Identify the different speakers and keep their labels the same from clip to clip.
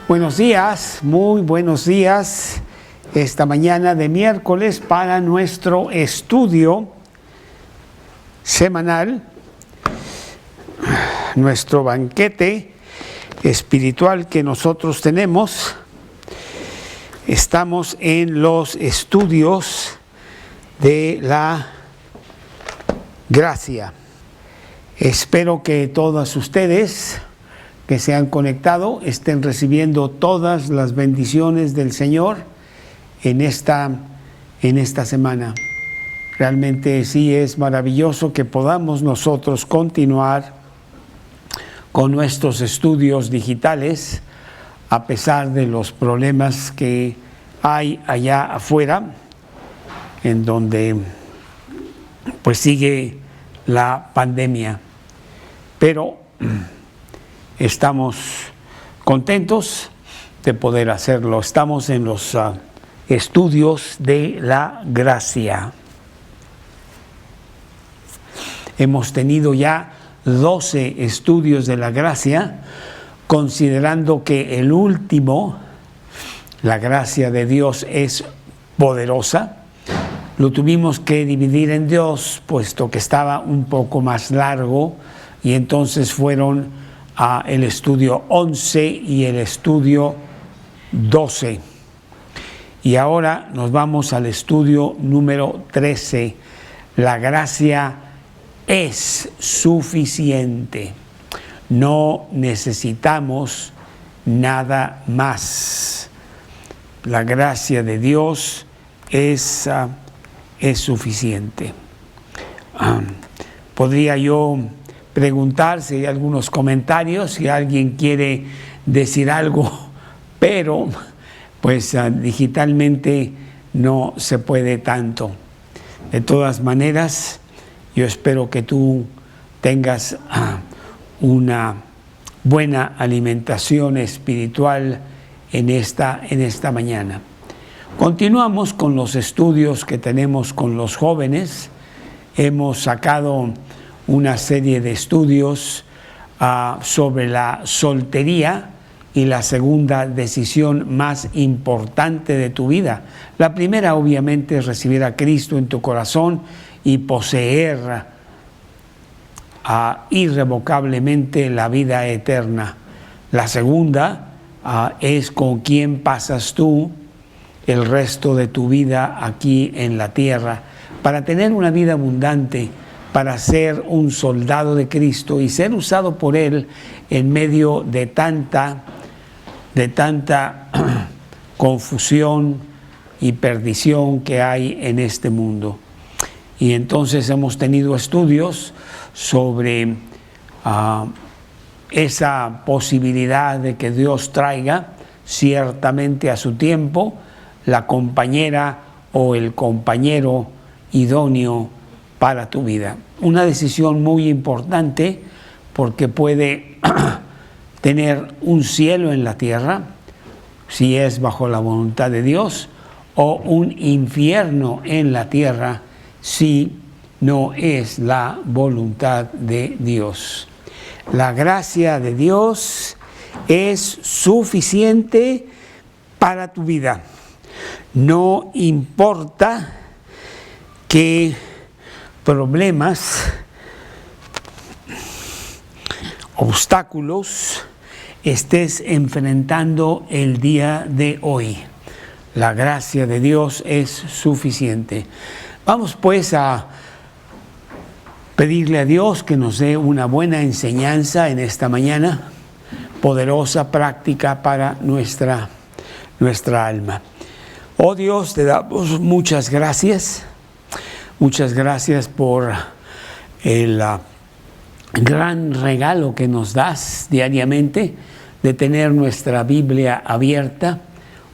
Speaker 1: Buenos días, muy buenos días. Esta mañana de miércoles para nuestro estudio semanal, nuestro banquete espiritual que nosotros tenemos. Estamos en los estudios de la gracia. Espero que todos ustedes que se han conectado estén recibiendo todas las bendiciones del Señor en esta semana. Realmente sí es maravilloso que podamos nosotros continuar con nuestros estudios digitales a pesar de los problemas que hay allá afuera, en donde pues sigue la pandemia. Pero estamos contentos de poder hacerlo. Estamos en los estudios de la gracia. Hemos tenido ya 12 estudios de la gracia, considerando que el último, la gracia de Dios es poderosa. Lo tuvimos que dividir en dos, puesto que estaba un poco más largo, y entonces fueron el estudio 11 y el estudio 12. Y ahora nos vamos al estudio número 13. La gracia es suficiente. No necesitamos nada más. La gracia de Dios es suficiente. Podría yo preguntar si hay algunos comentarios, si alguien quiere decir algo, pero pues digitalmente no se puede tanto. De todas maneras, yo espero que tú tengas una buena alimentación espiritual en esta mañana. Continuamos con los estudios que tenemos con los jóvenes. Hemos sacado una serie de estudios sobre la soltería y la segunda decisión más importante de tu vida. La primera, obviamente, es recibir a Cristo en tu corazón y poseer irrevocablemente la vida eterna. La segunda es con quién pasas tú el resto de tu vida aquí en la tierra, para tener una vida abundante, para ser un soldado de Cristo y ser usado por Él en medio de tanta confusión y perdición que hay en este mundo. Y entonces hemos tenido estudios sobre esa posibilidad de que Dios traiga ciertamente a su tiempo la compañera o el compañero idóneo para tu vida. Una decisión muy importante, porque puede tener un cielo en la tierra, si es bajo la voluntad de Dios, o un infierno en la tierra, si no es la voluntad de Dios. La gracia de Dios es suficiente para tu vida. No importa qué problemas, obstáculos estés enfrentando el día de hoy. La gracia de Dios es suficiente. Vamos pues a pedirle a Dios que nos dé una buena enseñanza en esta mañana, poderosa, práctica para nuestra alma. Oh Dios, te damos muchas gracias. Muchas gracias por el gran regalo que nos das diariamente de tener nuestra Biblia abierta,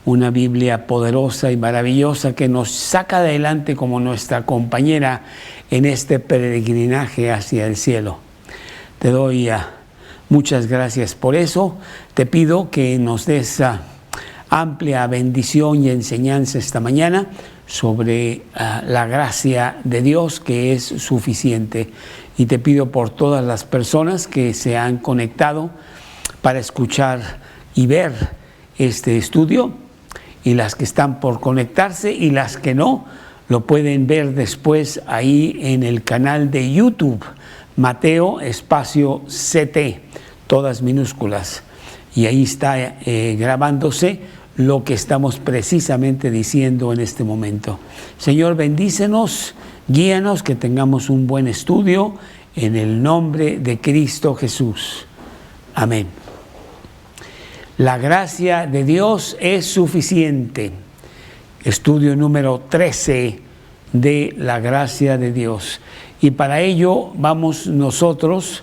Speaker 1: una Biblia poderosa y maravillosa que nos saca adelante como nuestra compañera en este peregrinaje hacia el cielo. Te doy muchas gracias por eso. Te pido que nos des amplia bendición y enseñanza esta mañana sobre la gracia de Dios, que es suficiente. Y te pido por todas las personas que se han conectado para escuchar y ver este estudio, y las que están por conectarse y las que no, lo pueden ver después ahí en el canal de YouTube, Mateo espacio CT, todas minúsculas, y ahí está grabándose lo que estamos precisamente diciendo en este momento. Señor, bendícenos, guíanos, que tengamos un buen estudio en el nombre de Cristo Jesús. Amén. La gracia de Dios es suficiente. Estudio número 13 de la gracia de Dios. Y para ello vamos nosotros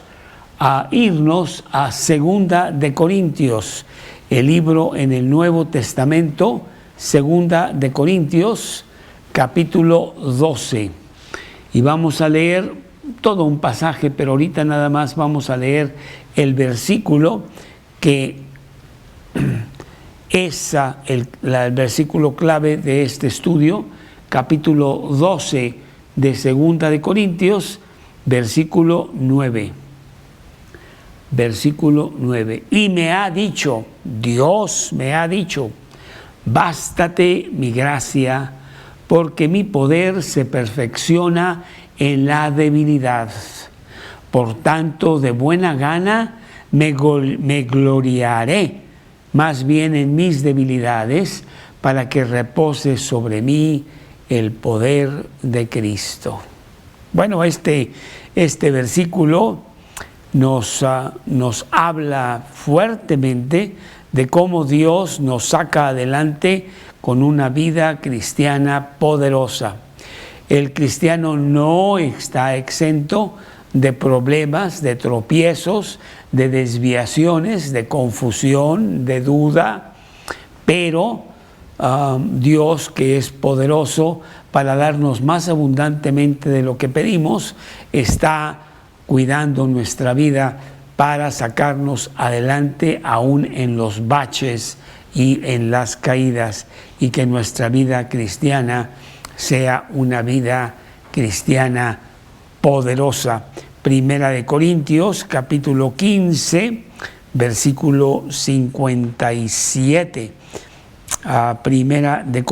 Speaker 1: a irnos a 2 de Corintios, el libro en el Nuevo Testamento, 2 de Corintios, capítulo 12. Y vamos a leer todo un pasaje, pero ahorita nada más vamos a leer el versículo que es el versículo clave de este estudio, capítulo 12 de 2 de Corintios, versículo 9. Versículo 9. Y me ha dicho, Dios me ha dicho, bástate mi gracia, porque mi poder se perfecciona en la debilidad. Por tanto, de buena gana me gloriaré más bien en mis debilidades, para que repose sobre mí el poder de Cristo. Bueno, este versículo nos habla fuertemente de cómo Dios nos saca adelante con una vida cristiana poderosa. El cristiano no está exento de problemas, de tropiezos, de desviaciones, de confusión, de duda, pero Dios, que es poderoso para darnos más abundantemente de lo que pedimos, está cuidando nuestra vida para sacarnos adelante aún en los baches y en las caídas, y que nuestra vida cristiana sea una vida cristiana poderosa. 1 de Corintios, capítulo 15, versículo 57. 1 de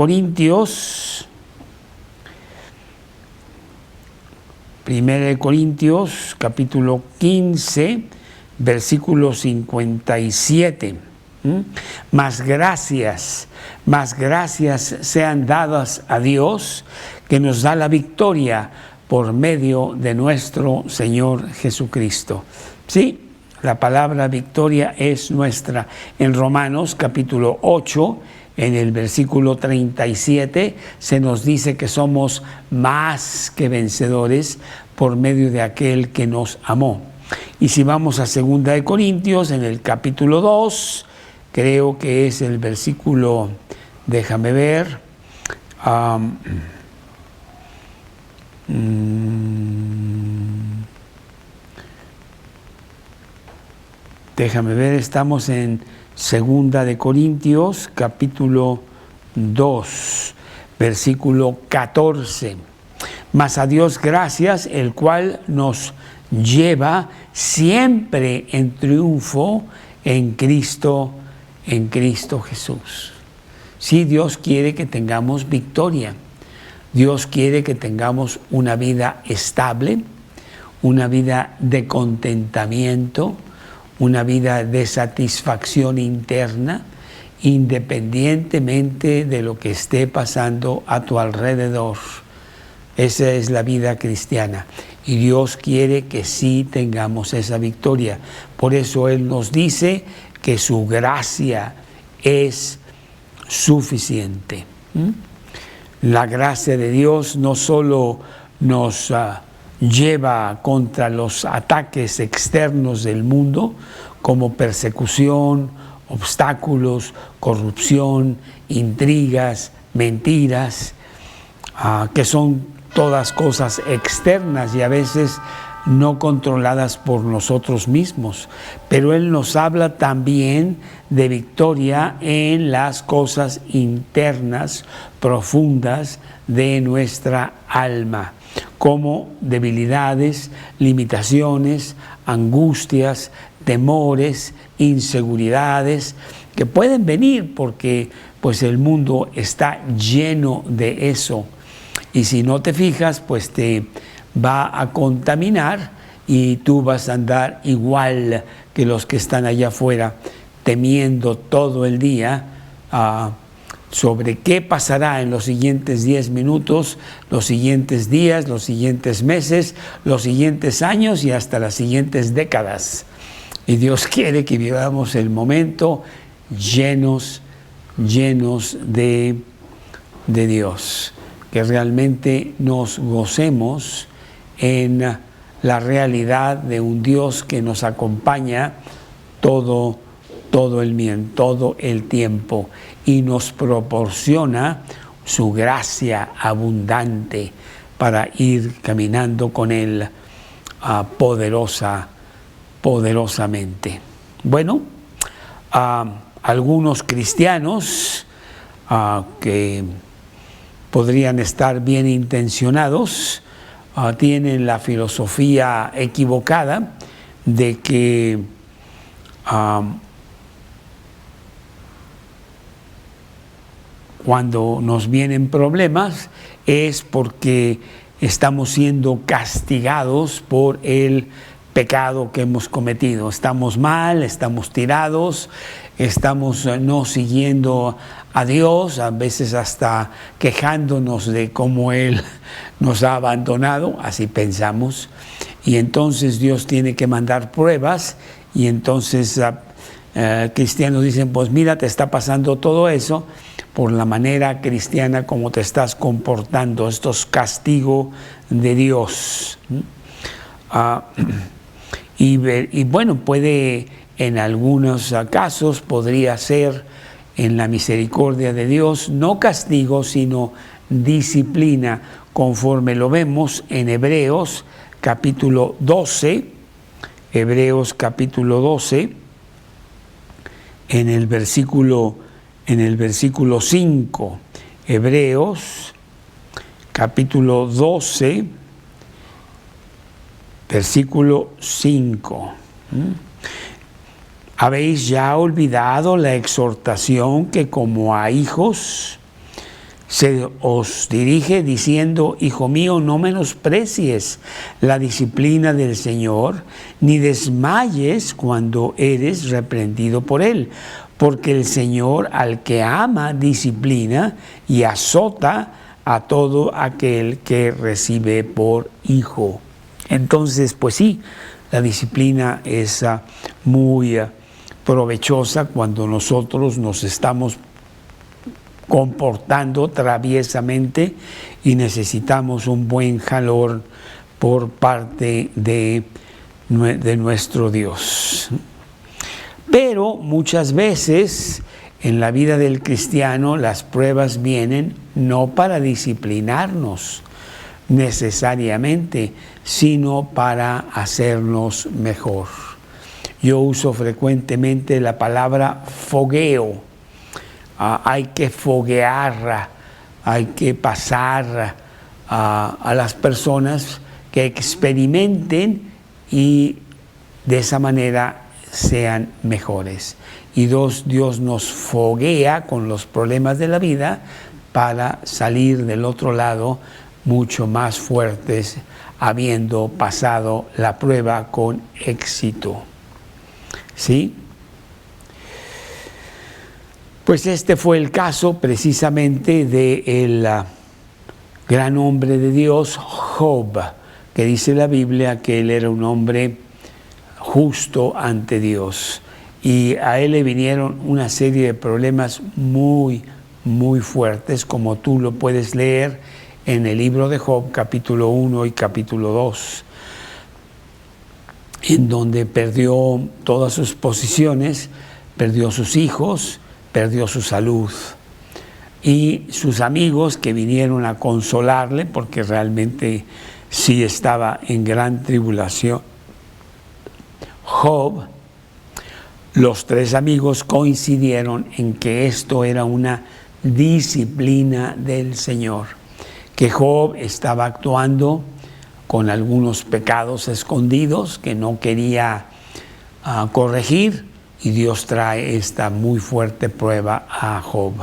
Speaker 1: Corintios, capítulo 15, versículo 57. Más gracias sean dadas a Dios, que nos da la victoria por medio de nuestro Señor Jesucristo. Sí, la palabra victoria es nuestra. En Romanos capítulo 8, en el versículo 37, se nos dice que somos más que vencedores por medio de aquel que nos amó. Y si vamos a 2 de Corintios, en el capítulo 2, creo que es el versículo, déjame ver, estamos en 2 de Corintios, capítulo 2, versículo 14. Mas a Dios gracias, el cual nos lleva siempre en triunfo en Cristo Jesús. Sí, Dios quiere que tengamos victoria. Dios quiere que tengamos una vida estable, una vida de contentamiento, una vida de satisfacción interna, independientemente de lo que esté pasando a tu alrededor. Esa es la vida cristiana. Y Dios quiere que sí tengamos esa victoria. Por eso Él nos dice que su gracia es suficiente. La gracia de Dios no solo nos lleva contra los ataques externos del mundo, como persecución, obstáculos, corrupción, intrigas, mentiras, que son todas cosas externas y a veces no controladas por nosotros mismos. Pero Él nos habla también de victoria en las cosas internas, profundas de nuestra alma, como debilidades, limitaciones, angustias, temores, inseguridades, que pueden venir porque pues el mundo está lleno de eso. Y si no te fijas, pues te va a contaminar y tú vas a andar igual que los que están allá afuera, temiendo todo el día sobre qué pasará en los siguientes 10 minutos, los siguientes días, los siguientes meses, los siguientes años y hasta las siguientes décadas. Y Dios quiere que vivamos el momento llenos de Dios, que realmente nos gocemos en la realidad de un Dios que nos acompaña todo el tiempo y nos proporciona su gracia abundante para ir caminando con Él poderosamente. Bueno, algunos cristianos que podrían estar bien intencionados tienen la filosofía equivocada de que cuando nos vienen problemas es porque estamos siendo castigados por el pecado que hemos cometido. Estamos mal, estamos tirados, estamos no siguiendo a Dios, a veces hasta quejándonos de cómo Él nos ha abandonado, así pensamos. Y entonces Dios tiene que mandar pruebas y entonces cristianos dicen, pues mira, te está pasando todo eso por la manera cristiana como te estás comportando. Esto es castigo de Dios. Y bueno, puede, en algunos casos, podría ser en la misericordia de Dios, no castigo, sino disciplina, conforme lo vemos en Hebreos capítulo 12, Hebreos capítulo 12, en el versículo 5, Hebreos capítulo 12, versículo 5. ¿Habéis ya olvidado la exhortación que como a hijos se os dirige diciendo, hijo mío, no menosprecies la disciplina del Señor, ni desmayes cuando eres reprendido por Él? Porque el Señor al que ama disciplina y azota a todo aquel que recibe por hijo. Entonces, pues sí, la disciplina es muy provechosa cuando nosotros nos estamos comportando traviesamente y necesitamos un buen jalón por parte de nuestro Dios. Pero muchas veces en la vida del cristiano las pruebas vienen no para disciplinarnos necesariamente, sino para hacernos mejor. Yo uso frecuentemente la palabra fogueo. Hay que foguear, hay que pasar a las personas que experimenten y de esa manera sean mejores. Y Dios nos foguea con los problemas de la vida para salir del otro lado mucho más fuertes, habiendo pasado la prueba con éxito. ¿Sí? Pues este fue el caso precisamente del gran hombre de Dios, Job, que dice la Biblia que él era un hombre justo ante Dios. Y a él le vinieron una serie de problemas muy fuertes, como tú lo puedes leer en el libro de Job, capítulo 1 y capítulo 2, en donde perdió todas sus posiciones, perdió sus hijos, perdió su salud. Y sus amigos que vinieron a consolarle, porque realmente sí estaba en gran tribulación, Job, los tres amigos coincidieron en que esto era una disciplina del Señor, que Job estaba actuando con algunos pecados escondidos que no quería corregir, y Dios trae esta muy fuerte prueba a Job.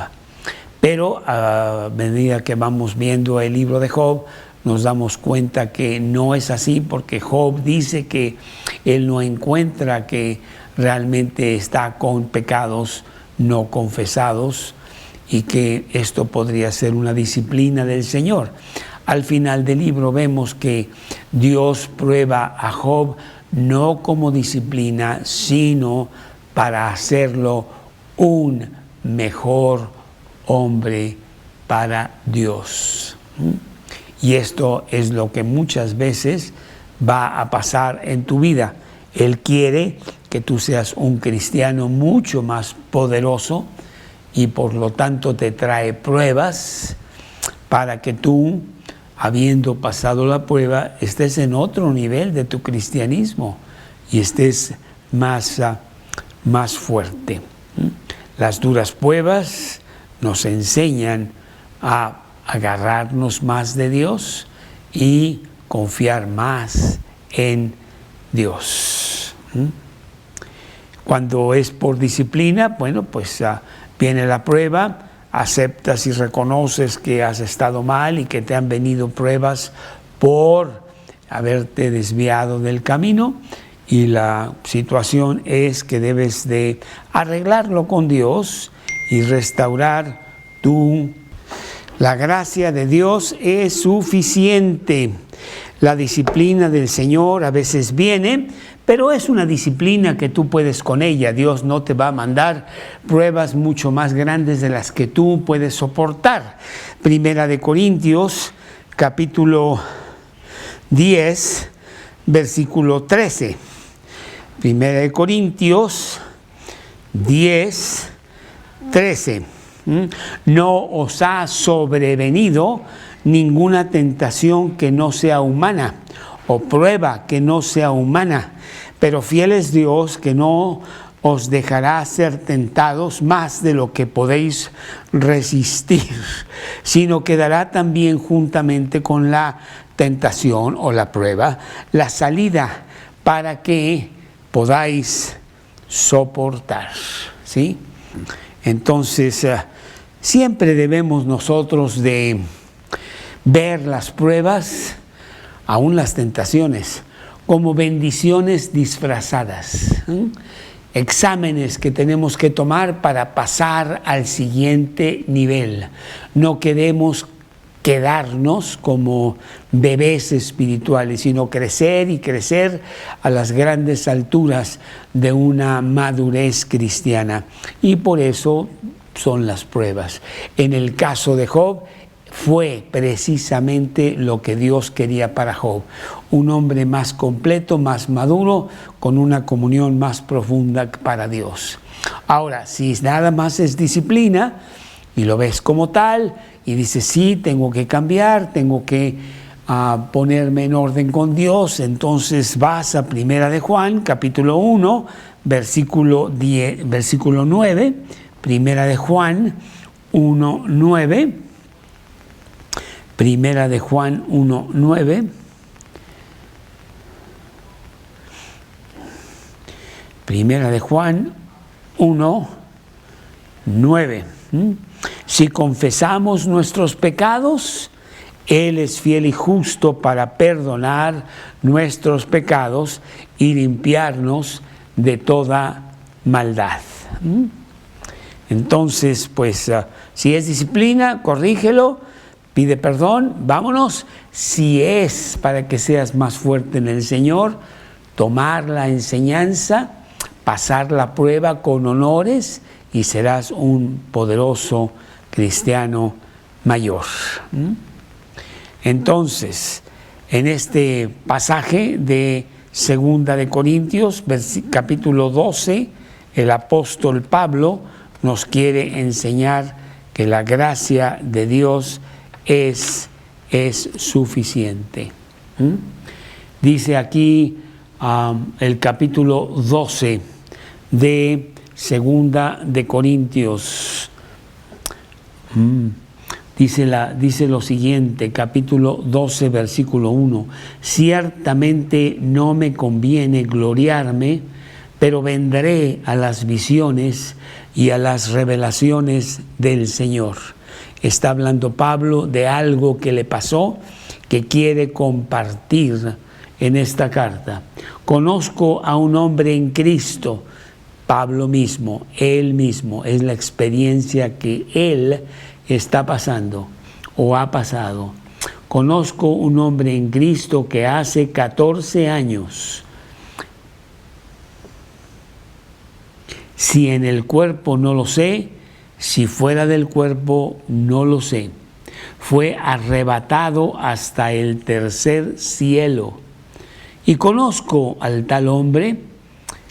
Speaker 1: Pero a medida que vamos viendo el libro de Job, nos damos cuenta que no es así, porque Job dice que él no encuentra que realmente está con pecados no confesados y que esto podría ser una disciplina del Señor. Al final del libro vemos que Dios prueba a Job no como disciplina, sino para hacerlo un mejor hombre para Dios. Y esto es lo que muchas veces va a pasar en tu vida. Él quiere que tú seas un cristiano mucho más poderoso y por lo tanto te trae pruebas para que tú, habiendo pasado la prueba, estés en otro nivel de tu cristianismo y estés más fuerte. Las duras pruebas nos enseñan a agarrarnos más de Dios y confiar más en Dios. Cuando es por disciplina, bueno, pues viene la prueba, aceptas y reconoces que has estado mal y que te han venido pruebas por haberte desviado del camino, y la situación es que debes de arreglarlo con Dios y restaurar tu... La gracia de Dios es suficiente. La disciplina del Señor a veces viene, pero es una disciplina que tú puedes con ella. Dios no te va a mandar pruebas mucho más grandes de las que tú puedes soportar. Primera de Corintios, capítulo 10, versículo 13. Primera de Corintios 10, 13. No os ha sobrevenido ninguna tentación que no sea humana, o prueba que no sea humana, pero fiel es Dios, que no os dejará ser tentados más de lo que podéis resistir, sino que dará también juntamente con la tentación o la prueba la salida para que podáis soportar, ¿sí? Entonces, siempre debemos nosotros de ver las pruebas, aún las tentaciones, como bendiciones disfrazadas, exámenes que tenemos que tomar para pasar al siguiente nivel. No queremos quedarnos como bebés espirituales, sino crecer y crecer a las grandes alturas de una madurez cristiana. Y por eso son las pruebas. En el caso de Job, fue precisamente lo que Dios quería para Job. Un hombre más completo, más maduro, con una comunión más profunda para Dios. Ahora, si nada más es disciplina y lo ves como tal y dices, sí, tengo que cambiar, tengo que ponerme en orden con Dios, entonces vas a Primera de Juan, capítulo 1, versículo 9, Primera de Juan 1, 9, Primera de Juan 1, 9. Primera de Juan 1, 9. Si confesamos nuestros pecados, Él es fiel y justo para perdonar nuestros pecados y limpiarnos de toda maldad. Entonces, pues, si es disciplina, corrígelo, pide perdón, vámonos. Si es para que seas más fuerte en el Señor, tomar la enseñanza, pasar la prueba con honores y serás un poderoso cristiano mayor. Entonces, en este pasaje de Segunda de Corintios, capítulo 12, el apóstol Pablo nos quiere enseñar que la gracia de Dios es suficiente. Dice aquí el capítulo 12 de Segunda de Corintios. Dice lo siguiente, capítulo 12, versículo 1. Ciertamente no me conviene gloriarme, pero vendré a las visiones y a las revelaciones del Señor. Está hablando Pablo de algo que le pasó, que quiere compartir en esta carta. Conozco a un hombre en Cristo, Pablo mismo, él mismo, es la experiencia que él está pasando o ha pasado. Conozco un hombre en Cristo que hace 14 años, si en el cuerpo no lo sé, si fuera del cuerpo no lo sé, fue arrebatado hasta el tercer cielo. Y conozco al tal hombre,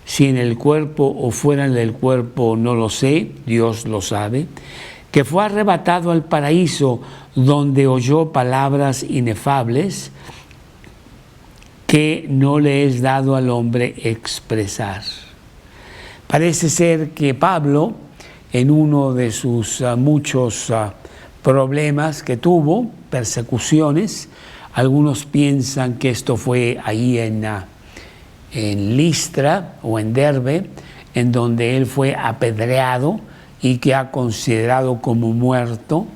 Speaker 1: si en el cuerpo o fuera del cuerpo no lo sé, Dios lo sabe, que fue arrebatado al paraíso, donde oyó palabras inefables que no le es dado al hombre expresar. Parece ser que Pablo, en uno de sus muchos problemas que tuvo, persecuciones, algunos piensan que esto fue ahí en Listra o en Derbe, en donde él fue apedreado y que ha considerado como muerto.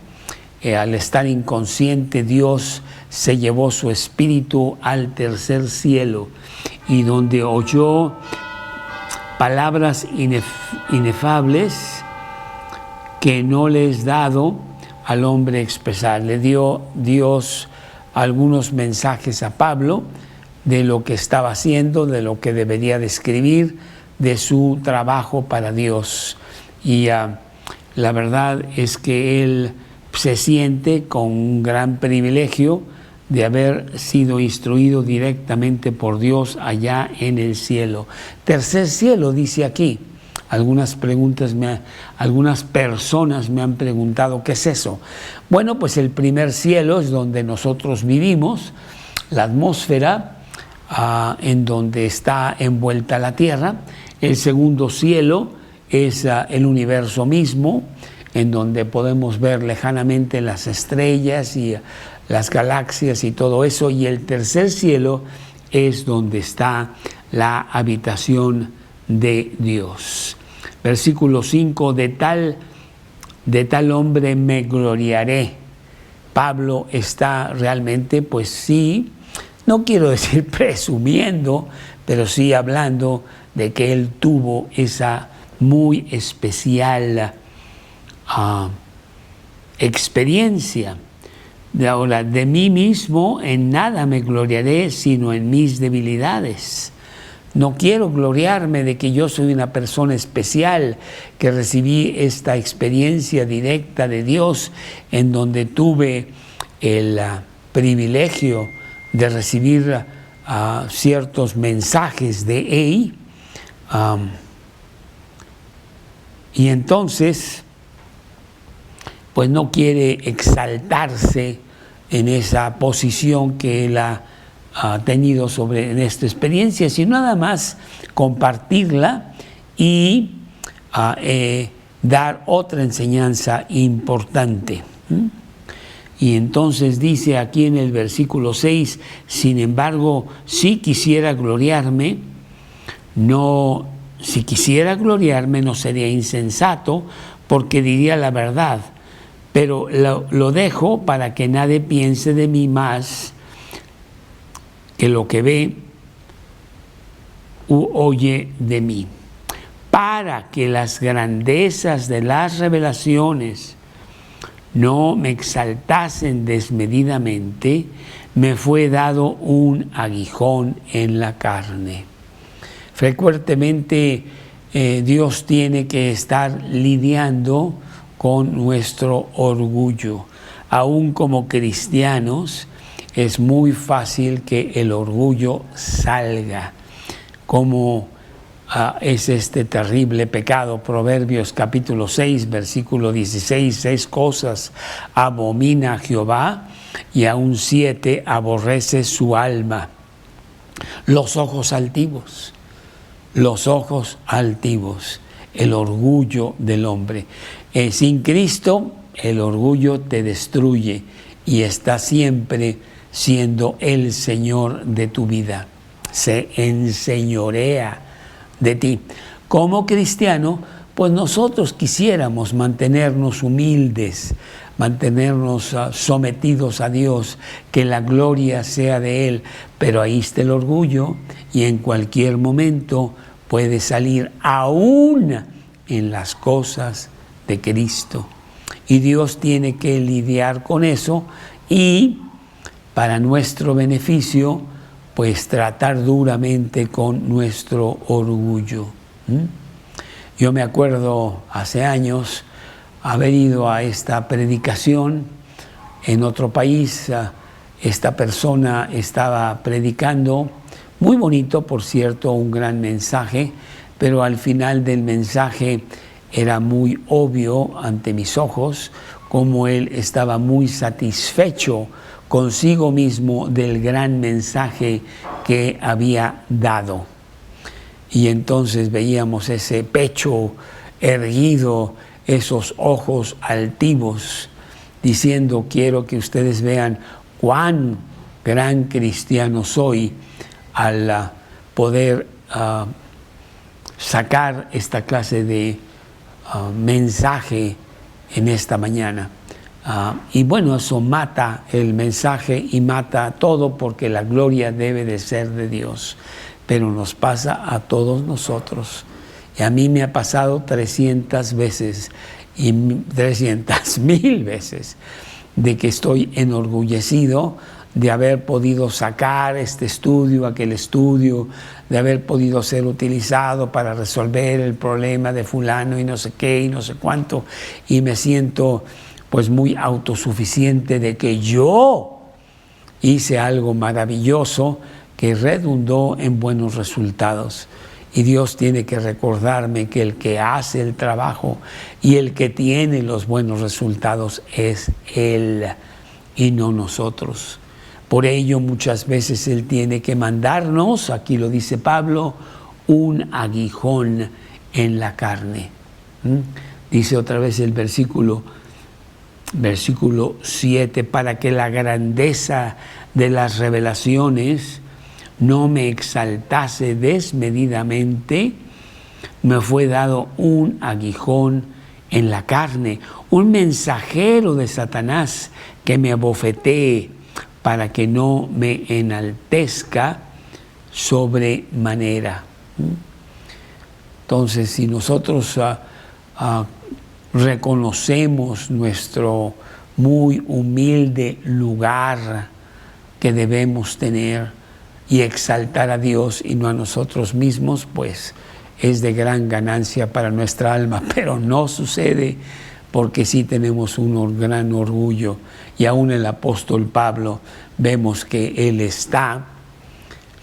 Speaker 1: Al estar inconsciente, Dios se llevó su espíritu al tercer cielo, y donde oyó palabras inefables que no le es dado al hombre expresar. Le dio Dios algunos mensajes a Pablo de lo que estaba haciendo, de lo que debería de escribir, de su trabajo para Dios. Y la verdad es que él se siente con un gran privilegio de haber sido instruido directamente por Dios allá en el cielo. Tercer cielo, dice aquí. Algunas personas me han preguntado, ¿qué es eso? Bueno, pues el primer cielo es donde nosotros vivimos, la atmósfera en donde está envuelta la tierra. El segundo cielo es el universo mismo, en donde podemos ver lejanamente las estrellas y las galaxias y todo eso. Y el tercer cielo es donde está la habitación de Dios. Versículo 5, de tal hombre me gloriaré. Pablo está realmente, pues sí, no quiero decir presumiendo, pero sí hablando de que él tuvo esa muy especial experiencia. Ahora, de mí mismo en nada me gloriaré, sino en mis debilidades. No quiero gloriarme de que yo soy una persona especial, que recibí esta experiencia directa de Dios, en donde tuve el privilegio de recibir ciertos mensajes de él. Y entonces, pues no quiere exaltarse en esa posición que él ha tenido en esta experiencia, sino nada más compartirla y dar otra enseñanza importante. Y entonces dice aquí en el versículo 6, sin embargo, si quisiera gloriarme, no sería insensato, porque diría la verdad, pero lo dejo para que nadie piense de mí más que lo que ve u oye de mí, para que las grandezas de las revelaciones no me exaltasen desmedidamente, me fue dado un aguijón en la carne. Frecuentemente Dios tiene que estar lidiando con nuestro orgullo. Aún como cristianos, es muy fácil que el orgullo salga, como es este terrible pecado. Proverbios capítulo 6, versículo 16, 6 cosas abomina a Jehová, y aún 7 aborrece su alma: los ojos altivos, el orgullo del hombre. Sin Cristo, el orgullo te destruye y está siempre siendo el Señor de tu vida. Se enseñorea de ti. Como cristiano, pues nosotros quisiéramos mantenernos humildes, mantenernos sometidos a Dios, que la gloria sea de Él, pero ahí está el orgullo y en cualquier momento puede salir aún en las cosas de Cristo. Y Dios tiene que lidiar con eso y para nuestro beneficio, pues tratar duramente con nuestro orgullo. Yo me acuerdo hace años haber ido a esta predicación en otro país. Esta persona estaba predicando, muy bonito, por cierto, un gran mensaje, pero al final del mensaje era muy obvio ante mis ojos cómo él estaba muy satisfecho consigo mismo del gran mensaje que había dado. Y entonces veíamos ese pecho erguido, esos ojos altivos, diciendo: quiero que ustedes vean cuán gran cristiano soy al poder sacar esta clase de mensaje en esta mañana. Y bueno, eso mata el mensaje y mata todo, porque la gloria debe de ser de Dios. Pero nos pasa a todos nosotros. Y a mí me ha pasado 300 veces y 300,000 veces de que estoy enorgullecido de haber podido sacar este estudio, aquel estudio, de haber podido ser utilizado para resolver el problema de fulano y no sé qué y no sé cuánto. Y me siento pues muy autosuficiente de que yo hice algo maravilloso que redundó en buenos resultados. Y Dios tiene que recordarme que el que hace el trabajo y el que tiene los buenos resultados es Él y no nosotros. Por ello muchas veces Él tiene que mandarnos, aquí lo dice Pablo, un aguijón en la carne. Dice otra vez el versículo 7, para que la grandeza de las revelaciones no me exaltase desmedidamente, me fue dado un aguijón en la carne, un mensajero de Satanás que me abofetee para que no me enaltezca sobremanera. Entonces, si nosotros reconocemos nuestro muy humilde lugar que debemos tener y exaltar a Dios y no a nosotros mismos, pues es de gran ganancia para nuestra alma. Pero no sucede, porque sí tenemos un gran orgullo. Y aún el apóstol Pablo vemos que él está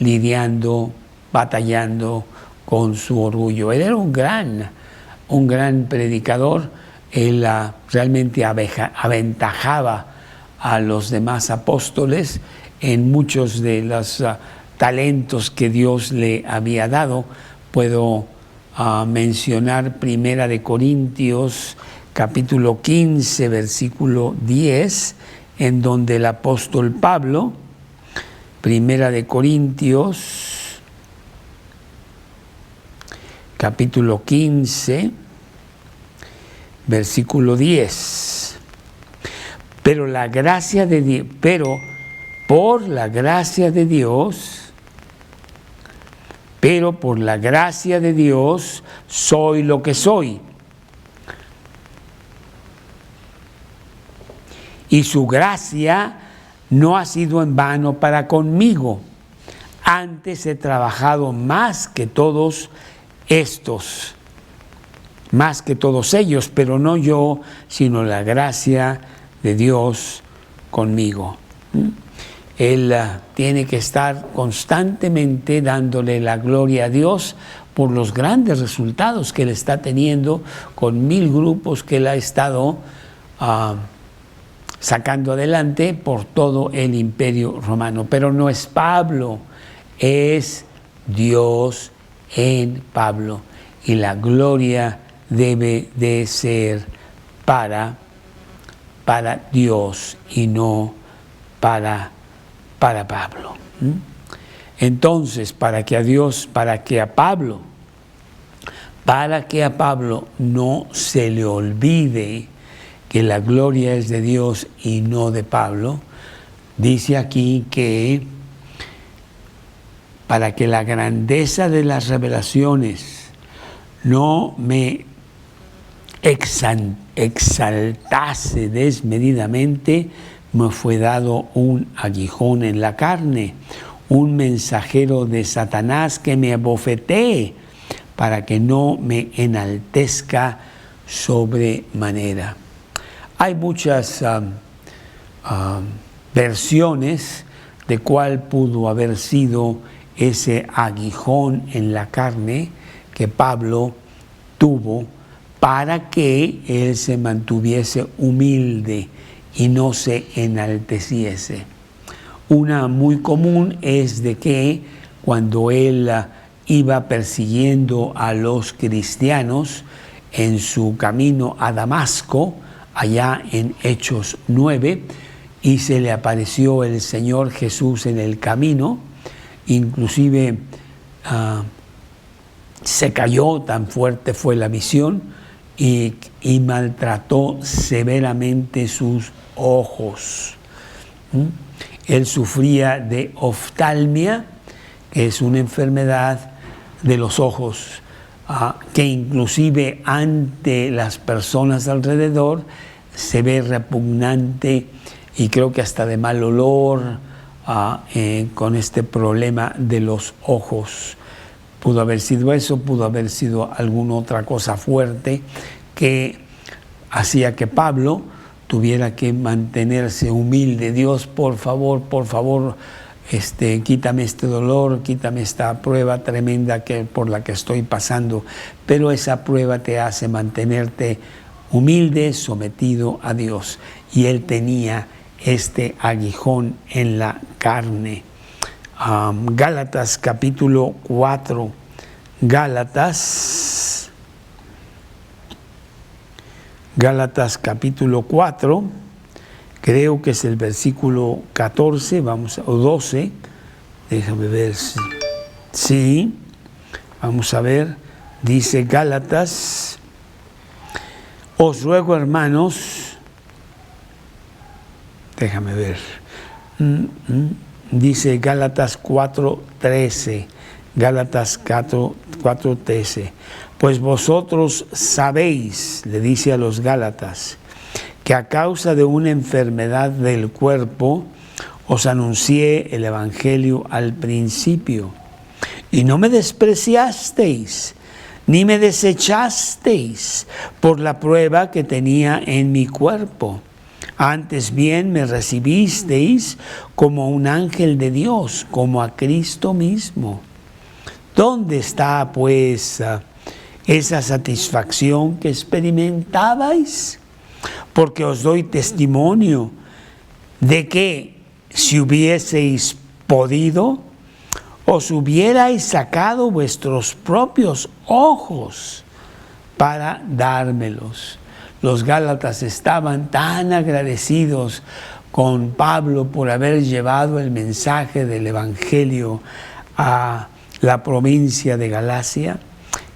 Speaker 1: lidiando, batallando con su orgullo. Él era un gran predicador. Él realmente aventajaba a los demás apóstoles en muchos de los talentos que Dios le había dado. Puedo mencionar 1 Corintios capítulo 15, versículo 10, en donde el apóstol Pablo, 1 Corintios capítulo 15, versículo 10. Pero por la gracia de Dios soy lo que soy. Y su gracia no ha sido en vano para conmigo. Antes he trabajado más que todos ellos, pero no yo, sino la gracia de Dios conmigo. Él tiene que estar constantemente dándole la gloria a Dios por los grandes resultados que él está teniendo con 1000 grupos que él ha estado sacando adelante por todo el imperio romano. Pero no es Pablo, es Dios en Pablo. Y la gloria debe de ser para Dios y no para Pablo. Entonces, para que a Pablo para que a Pablo no se le olvide que la gloria es de Dios y no de Pablo, dice aquí que para que la grandeza de las revelaciones no me exaltase desmedidamente, me fue dado un aguijón en la carne, un mensajero de Satanás que me abofetee, para que no me enaltezca sobremanera. Hay muchas versiones de cuál pudo haber sido ese aguijón en la carne que Pablo tuvo para que él se mantuviese humilde y no se enalteciese. Una muy común es de que cuando él iba persiguiendo a los cristianos en su camino a Damasco, allá en Hechos 9, y se le apareció el Señor Jesús en el camino, inclusive se cayó, tan fuerte fue la visión, y maltrató severamente sus ojos. Él sufría de oftalmia, que es una enfermedad de los ojos, que inclusive ante las personas alrededor se ve repugnante y creo que hasta de mal olor con este problema de los ojos. Pudo haber sido eso, pudo haber sido alguna otra cosa fuerte que hacía que Pablo tuviera que mantenerse humilde. Dios, por favor, quítame este dolor, quítame esta prueba tremenda por la que estoy pasando. Pero esa prueba te hace mantenerte humilde, sometido a Dios. Y él tenía este aguijón en la carne. Gálatas capítulo 4. Gálatas capítulo 4. Creo que es el versículo 14, o 12, déjame ver sí, vamos a ver, dice Gálatas, os ruego hermanos, déjame ver, dice Gálatas 4:13, Gálatas 4:13, pues vosotros sabéis, le dice a los Gálatas, que a causa de una enfermedad del cuerpo os anuncié el Evangelio al principio, y no me despreciasteis, ni me desechasteis por la prueba que tenía en mi cuerpo. Antes bien me recibisteis como un ángel de Dios, como a Cristo mismo. ¿Dónde está, pues, esa satisfacción que experimentabais? Porque os doy testimonio de que si hubieseis podido, os hubierais sacado vuestros propios ojos para dármelos. Los Gálatas estaban tan agradecidos con Pablo por haber llevado el mensaje del Evangelio a la provincia de Galacia,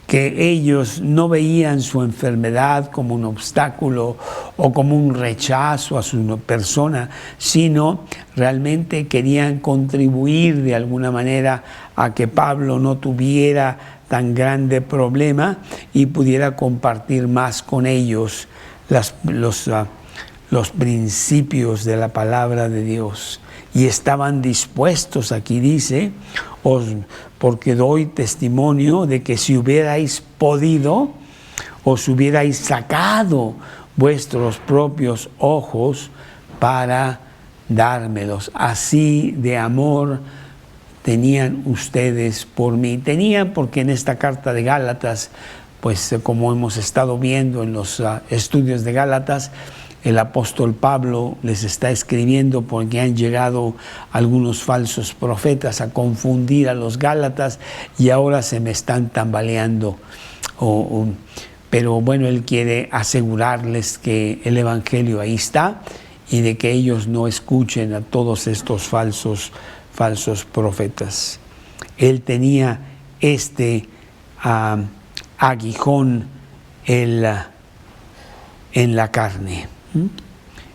Speaker 1: que ellos no veían su enfermedad como un obstáculo o como un rechazo a su persona, sino realmente querían contribuir de alguna manera a que Pablo no tuviera tan grande problema y pudiera compartir más con ellos los principios de la palabra de Dios. Y estaban dispuestos, aquí dice, porque doy testimonio de que si hubierais podido, os hubierais sacado vuestros propios ojos para dármelos. Así de amor tenían ustedes por mí. Tenían porque en esta carta de Gálatas, pues como hemos estado viendo en los estudios de Gálatas, el apóstol Pablo les está escribiendo porque han llegado algunos falsos profetas a confundir a los Gálatas y ahora se me están tambaleando. Pero bueno, él quiere asegurarles que el Evangelio ahí está y de que ellos no escuchen a todos estos falsos profetas. Él tenía este aguijón en la carne.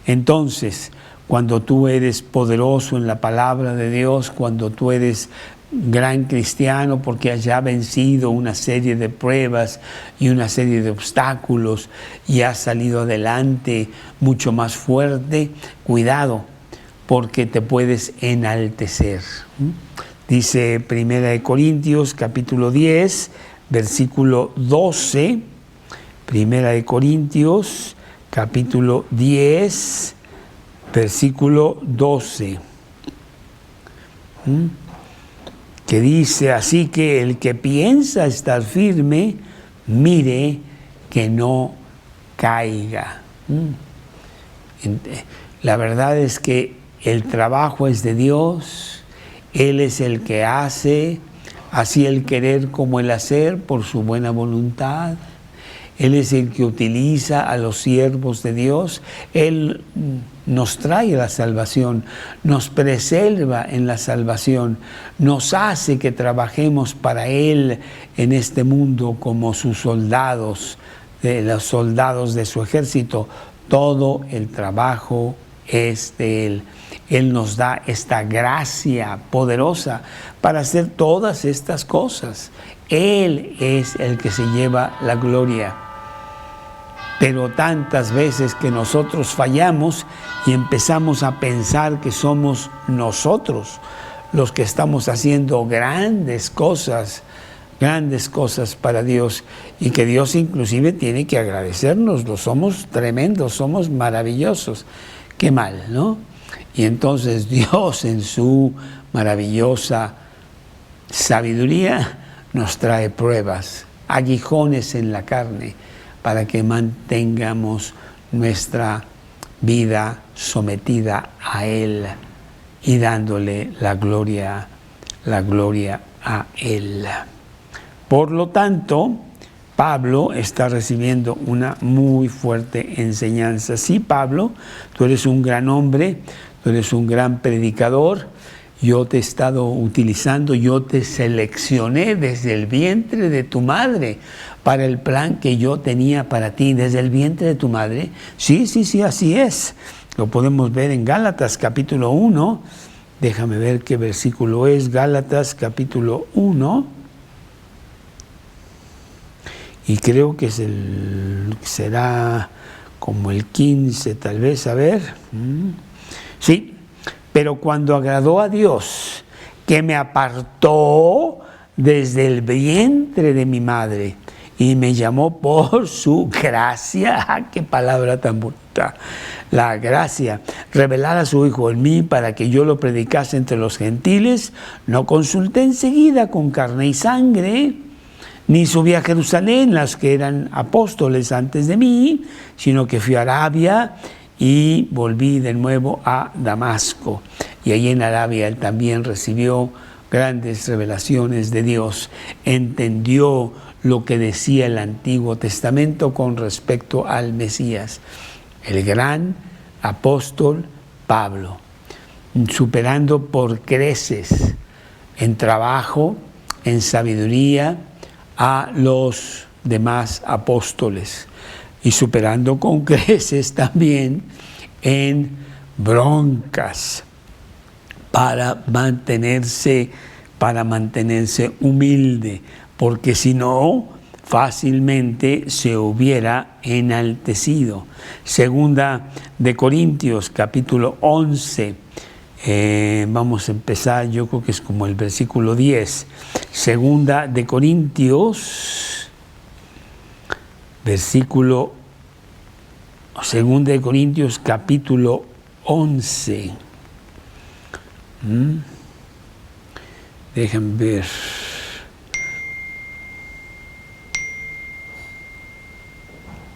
Speaker 1: Entonces, cuando tú eres poderoso en la palabra de Dios, cuando tú eres gran cristiano porque has ya vencido una serie de pruebas y una serie de obstáculos y has salido adelante mucho más fuerte, cuidado, porque te puedes enaltecer. Dice 1 Corintios capítulo 10, versículo 12, 1 Corintios capítulo 10, versículo 12, que dice: así que el que piensa estar firme, mire que no caiga. La verdad es que el trabajo es de Dios, Él es el que hace, así el querer como el hacer por su buena voluntad. Él es el que utiliza a los siervos de Dios. Él nos trae la salvación, nos preserva en la salvación, nos hace que trabajemos para Él en este mundo como sus soldados, los soldados de su ejército. Todo el trabajo es de Él. Él nos da esta gracia poderosa para hacer todas estas cosas. Él es el que se lleva la gloria. Pero tantas veces que nosotros fallamos y empezamos a pensar que somos nosotros los que estamos haciendo grandes cosas para Dios, y que Dios inclusive tiene que agradecérnoslo. Somos tremendos, somos maravillosos. Qué mal, ¿no? Y entonces Dios, en su maravillosa sabiduría, nos trae pruebas, aguijones en la carne, para que mantengamos nuestra vida sometida a Él y dándole la gloria a Él. Por lo tanto, Pablo está recibiendo una muy fuerte enseñanza. Sí, Pablo, tú eres un gran hombre, tú eres un gran predicador. Yo te he estado utilizando, yo te seleccioné desde el vientre de tu madre para el plan que yo tenía para ti, desde el vientre de tu madre. Sí, así es. Lo podemos ver en Gálatas capítulo 1. Déjame ver qué versículo es. Gálatas capítulo 1. Y creo que será como el 15, tal vez, a ver. Sí. Pero cuando agradó a Dios, que me apartó desde el vientre de mi madre y me llamó por su gracia, qué palabra tan bonita, la gracia, revelar a su Hijo en mí para que yo lo predicase entre los gentiles, no consulté enseguida con carne y sangre, ni subí a Jerusalén las que eran apóstoles antes de mí, sino que fui a Arabia y volví de nuevo a Damasco. Y allí en Arabia él también recibió grandes revelaciones de Dios. Entendió lo que decía el Antiguo Testamento con respecto al Mesías. El gran apóstol Pablo, superando por creces en trabajo, en sabiduría, a los demás apóstoles, y superando con creces también en broncas para mantenerse humilde, porque si no, fácilmente se hubiera enaltecido. Segunda de Corintios, capítulo 11, vamos a empezar, yo creo que es como el versículo 10. Segunda de Corintios, Segunda de Corintios, capítulo 11. Déjenme ver.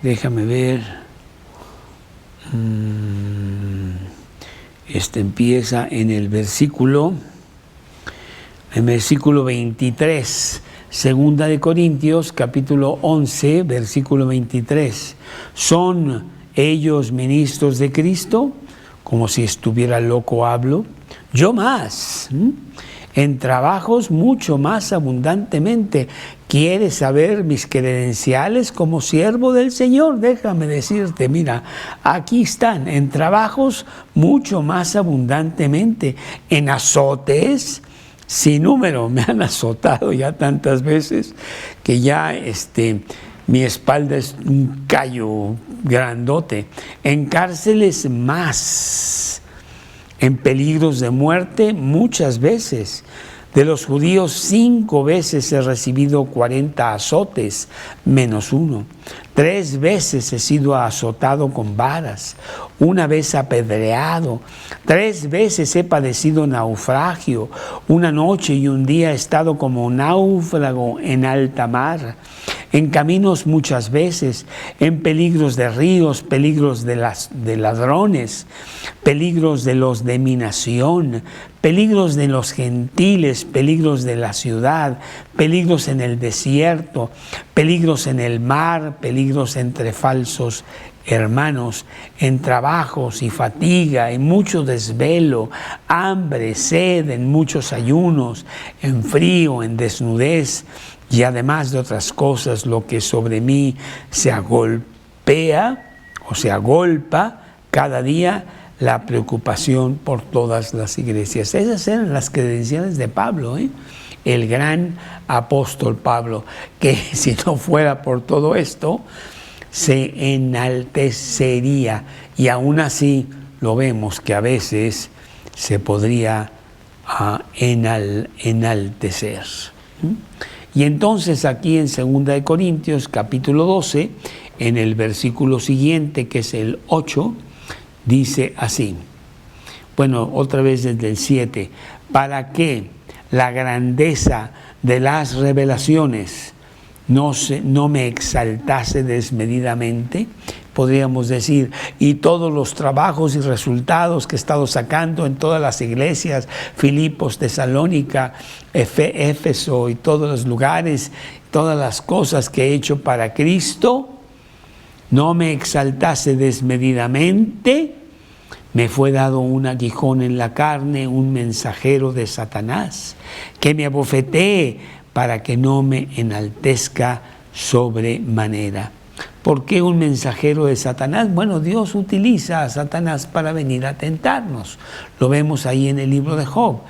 Speaker 1: Déjame ver. Este empieza en el versículo 23. Segunda de Corintios, capítulo 11, versículo 23. ¿Son ellos ministros de Cristo? Como si estuviera loco hablo. Yo más, en trabajos mucho más abundantemente, ¿Quieres saber mis credenciales como siervo del Señor? Déjame decirte, mira, aquí están, en trabajos mucho más abundantemente, en azotes sin número. Me han azotado ya tantas veces que ya mi espalda es un callo grandote. En cárceles más, en peligros de muerte muchas veces. De los judíos 5 veces he recibido 40 azotes, menos 1. 3 veces he sido azotado con varas, 1 vez apedreado, 3 veces he padecido naufragio, 1 noche y 1 día he estado como náufrago en alta mar. En caminos muchas veces, en peligros de ríos, peligros de ladrones, peligros de los de mi nación, peligros de los gentiles, peligros de la ciudad, peligros en el desierto, peligros en el mar, peligros entre falsos hermanos, en trabajos y fatiga, en mucho desvelo, hambre, sed, en muchos ayunos, en frío, en desnudez, y además de otras cosas, lo que sobre mí se agolpea o se agolpa cada día, la preocupación por todas las iglesias. Esas eran las credenciales de Pablo, el gran apóstol Pablo, que si no fuera por todo esto, se enaltecería. Y aún así lo vemos que a veces se podría enaltecer. Y entonces aquí en 2 Corintios capítulo 12, en el versículo siguiente, que es el 8, dice así, bueno, otra vez desde el 7, para que la grandeza de las revelaciones no me exaltase desmedidamente, podríamos decir, y todos los trabajos y resultados que he estado sacando en todas las iglesias, Filipos, Tesalónica, Éfeso y todos los lugares, todas las cosas que he hecho para Cristo, no me exaltase desmedidamente, me fue dado un aguijón en la carne, un mensajero de Satanás, que me abofetee para que no me enaltezca sobremanera. ¿Por qué un mensajero de Satanás? Bueno, Dios utiliza a Satanás para venir a tentarnos. Lo vemos ahí en el libro de Job,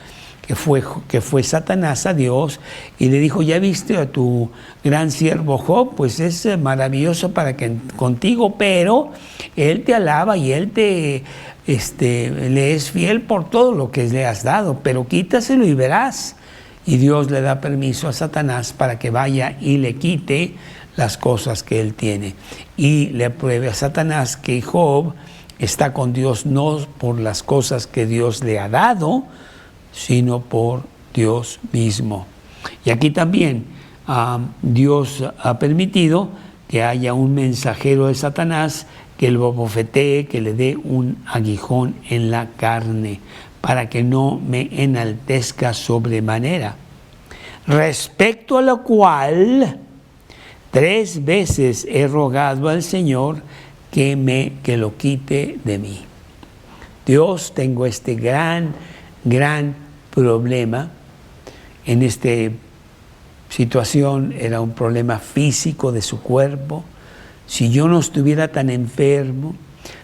Speaker 1: que fue Satanás a Dios y le dijo, ¿ya viste a tu gran siervo Job? Pues es maravilloso contigo, pero él te alaba y él le es fiel por todo lo que le has dado, pero quítaselo y verás. Y Dios le da permiso a Satanás para que vaya y le quite las cosas que él tiene. Y le pruebe a Satanás que Job está con Dios no por las cosas que Dios le ha dado, sino por Dios mismo. Y aquí también Dios ha permitido que haya un mensajero de Satanás que lo bofetee, que le dé un aguijón en la carne, para que no me enaltezca sobremanera. Respecto a lo cual 3 veces he rogado al Señor que lo quite de mí. Dios, tengo este gran problema. En esta situación era un problema físico de su cuerpo. Si yo no estuviera tan enfermo,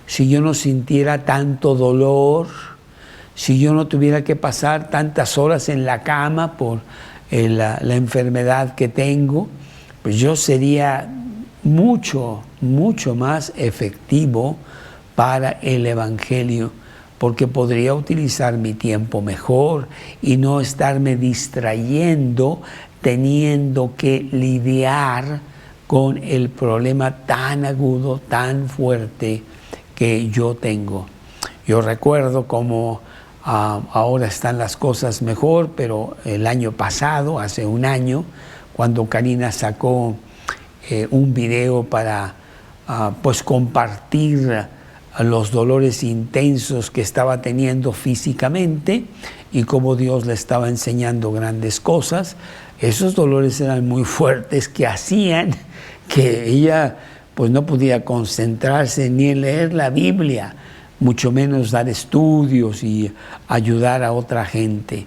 Speaker 1: si yo no sintiera tanto dolor, si yo no tuviera que pasar tantas horas en la cama por la enfermedad que tengo, pues yo sería mucho más efectivo para el Evangelio, porque podría utilizar mi tiempo mejor y no estarme distrayendo, teniendo que lidiar con el problema tan agudo, tan fuerte que yo tengo. Yo recuerdo cómo ahora están las cosas mejor, pero el año pasado, hace un año, cuando Karina sacó un video para compartir los dolores intensos que estaba teniendo físicamente y cómo Dios le estaba enseñando grandes cosas, esos dolores eran muy fuertes que hacían que ella pues no podía concentrarse ni en leer la Biblia, mucho menos dar estudios y ayudar a otra gente.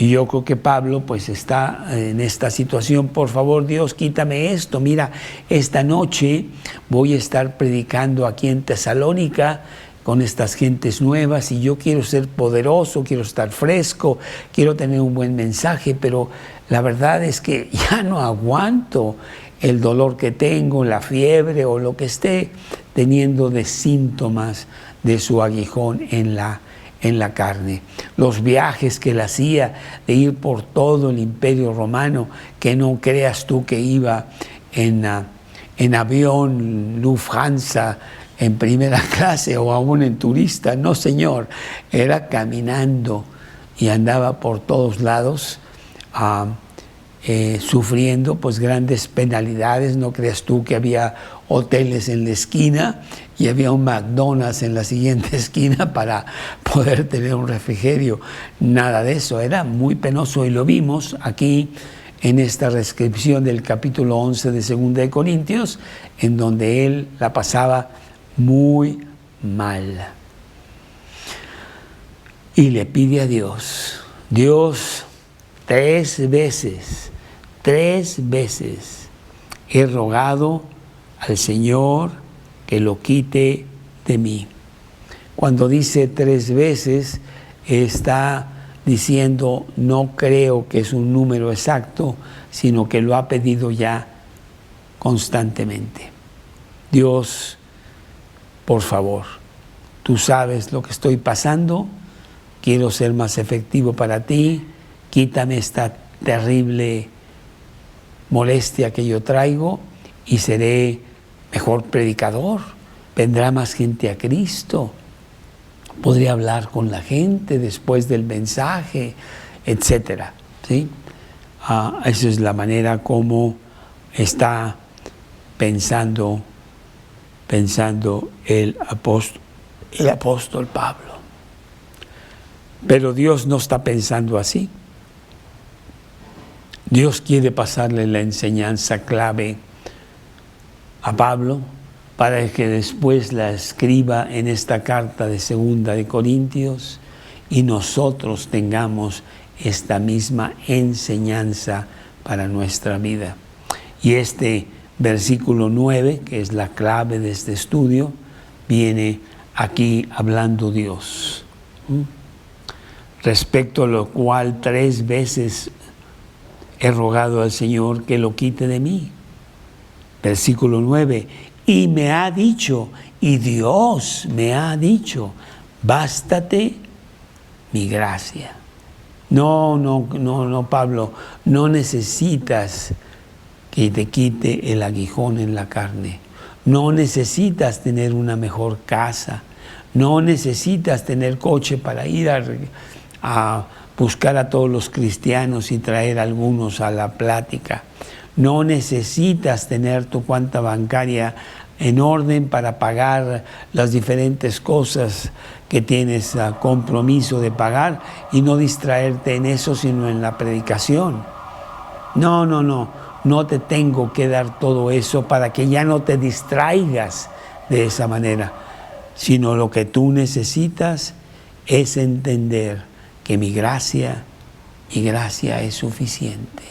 Speaker 1: Y yo creo que Pablo pues está en esta situación. Por favor, Dios, quítame esto. Mira, esta noche voy a estar predicando aquí en Tesalónica con estas gentes nuevas y yo quiero ser poderoso, quiero estar fresco, quiero tener un buen mensaje, pero la verdad es que ya no aguanto el dolor que tengo, la fiebre o lo que esté teniendo de síntomas de su aguijón en la carne. Los viajes que él hacía de ir por todo el Imperio Romano, que no creas tú que iba en avión Lufthansa en primera clase o aún en turista, no señor, era caminando y andaba por todos lados sufriendo pues grandes penalidades. No creas tú que había hoteles en la esquina y había un McDonald's en la siguiente esquina para poder tener un refrigerio. Nada de eso, era muy penoso y lo vimos aquí en esta descripción del capítulo 11 de 2 de Corintios, en donde él la pasaba muy mal. Y le pide a Dios, Dios, 3 veces he rogado al Señor que lo quite de mí. Cuando dice 3 veces, está diciendo, no creo que es un número exacto, sino que lo ha pedido ya constantemente. Dios, por favor, tú sabes lo que estoy pasando, quiero ser más efectivo para ti, quítame esta terrible molestia que yo traigo y seré mejor predicador, vendrá más gente a Cristo, podría hablar con la gente después del mensaje, etcétera, ¿sí? Esa es la manera como está pensando el apóstol Pablo. Pero Dios no está pensando así. Dios quiere pasarle la enseñanza clave a Pablo para que después la escriba en esta carta de 2 de Corintios y nosotros tengamos esta misma enseñanza para nuestra vida. Y este versículo 9, que es la clave de este estudio, viene aquí hablando Dios. Respecto a lo cual 3 veces he rogado al Señor que lo quite de mí. Versículo 9, y me ha dicho, y Dios me ha dicho, bástate mi gracia. No, Pablo, no necesitas que te quite el aguijón en la carne. No necesitas tener una mejor casa. No necesitas tener coche para ir a buscar a todos los cristianos y traer a algunos a la plática. No necesitas tener tu cuenta bancaria en orden para pagar las diferentes cosas que tienes compromiso de pagar y no distraerte en eso, sino en la predicación. No te tengo que dar todo eso para que ya no te distraigas de esa manera, sino lo que tú necesitas es entender que mi gracia es suficiente.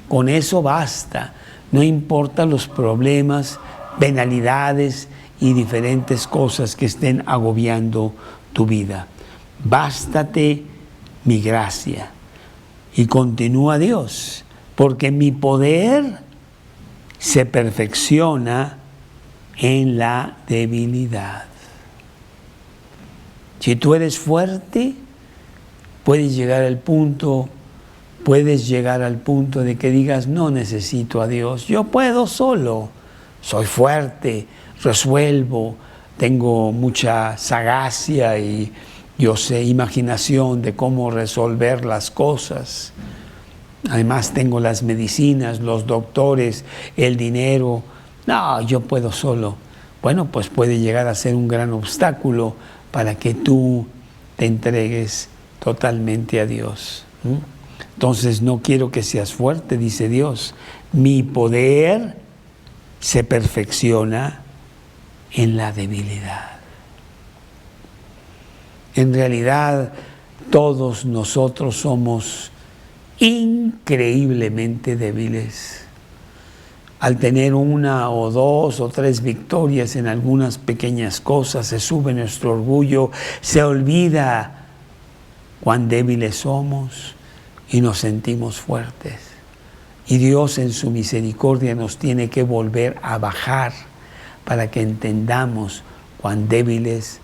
Speaker 1: Con eso basta, no importa los problemas, penalidades y diferentes cosas que estén agobiando tu vida. Bástate mi gracia. Y continúa Dios, porque mi poder se perfecciona en la debilidad. Si tú eres fuerte, puedes llegar al punto de que digas, no necesito a Dios, yo puedo solo, soy fuerte, resuelvo, tengo mucha sagacia y yo sé, imaginación de cómo resolver las cosas. Además tengo las medicinas, los doctores, el dinero. No, yo puedo solo. Bueno, pues puede llegar a ser un gran obstáculo para que tú te entregues totalmente a Dios. Entonces no quiero que seas fuerte, dice Dios. Mi poder se perfecciona en la debilidad. En realidad, Todos nosotros somos increíblemente débiles. Al tener 1 o 2 o 3 victorias en algunas pequeñas cosas, se sube nuestro orgullo, se olvida cuán débiles somos y nos sentimos fuertes. Y Dios en su misericordia nos tiene que volver a bajar para que entendamos cuán débiles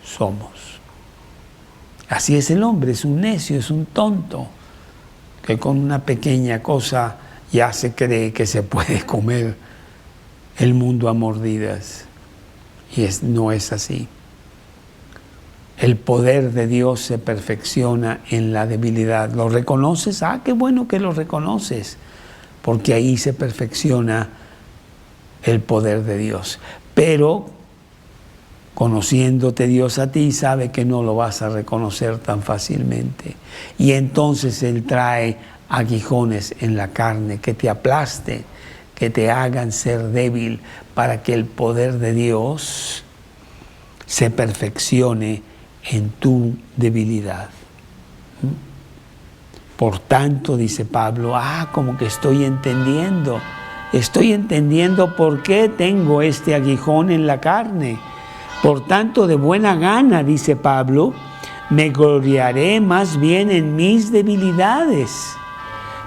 Speaker 1: somos. Así es el hombre, es un necio, es un tonto, que con una pequeña cosa ya se cree que se puede comer el mundo a mordidas. Y no es así. El poder de Dios se perfecciona en la debilidad. ¿Lo reconoces? Ah, qué bueno que lo reconoces, porque ahí se perfecciona el poder de Dios. Pero conociéndote Dios a ti, sabe que no lo vas a reconocer tan fácilmente. Y entonces Él trae aguijones en la carne que te aplasten, que te hagan ser débil, para que el poder de Dios se perfeccione en tu debilidad. Por tanto, dice Pablo, como que estoy entendiendo por qué tengo este aguijón en la carne. Por tanto, de buena gana, dice Pablo, me gloriaré más bien en mis debilidades,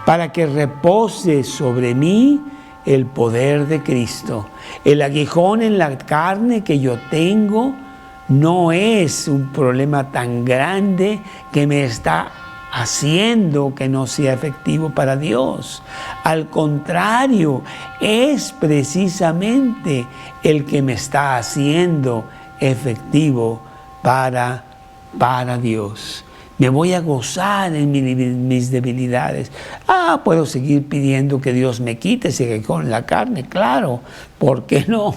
Speaker 1: para que repose sobre mí el poder de Cristo. El aguijón en la carne que yo tengo no es un problema tan grande que me está haciendo que no sea efectivo para Dios. Al contrario, es precisamente el que me está haciendo efectivo para Dios. Me voy a gozar en mis debilidades. Puedo seguir pidiendo que Dios me quite ese aguijón en la carne, claro, ¿por qué no?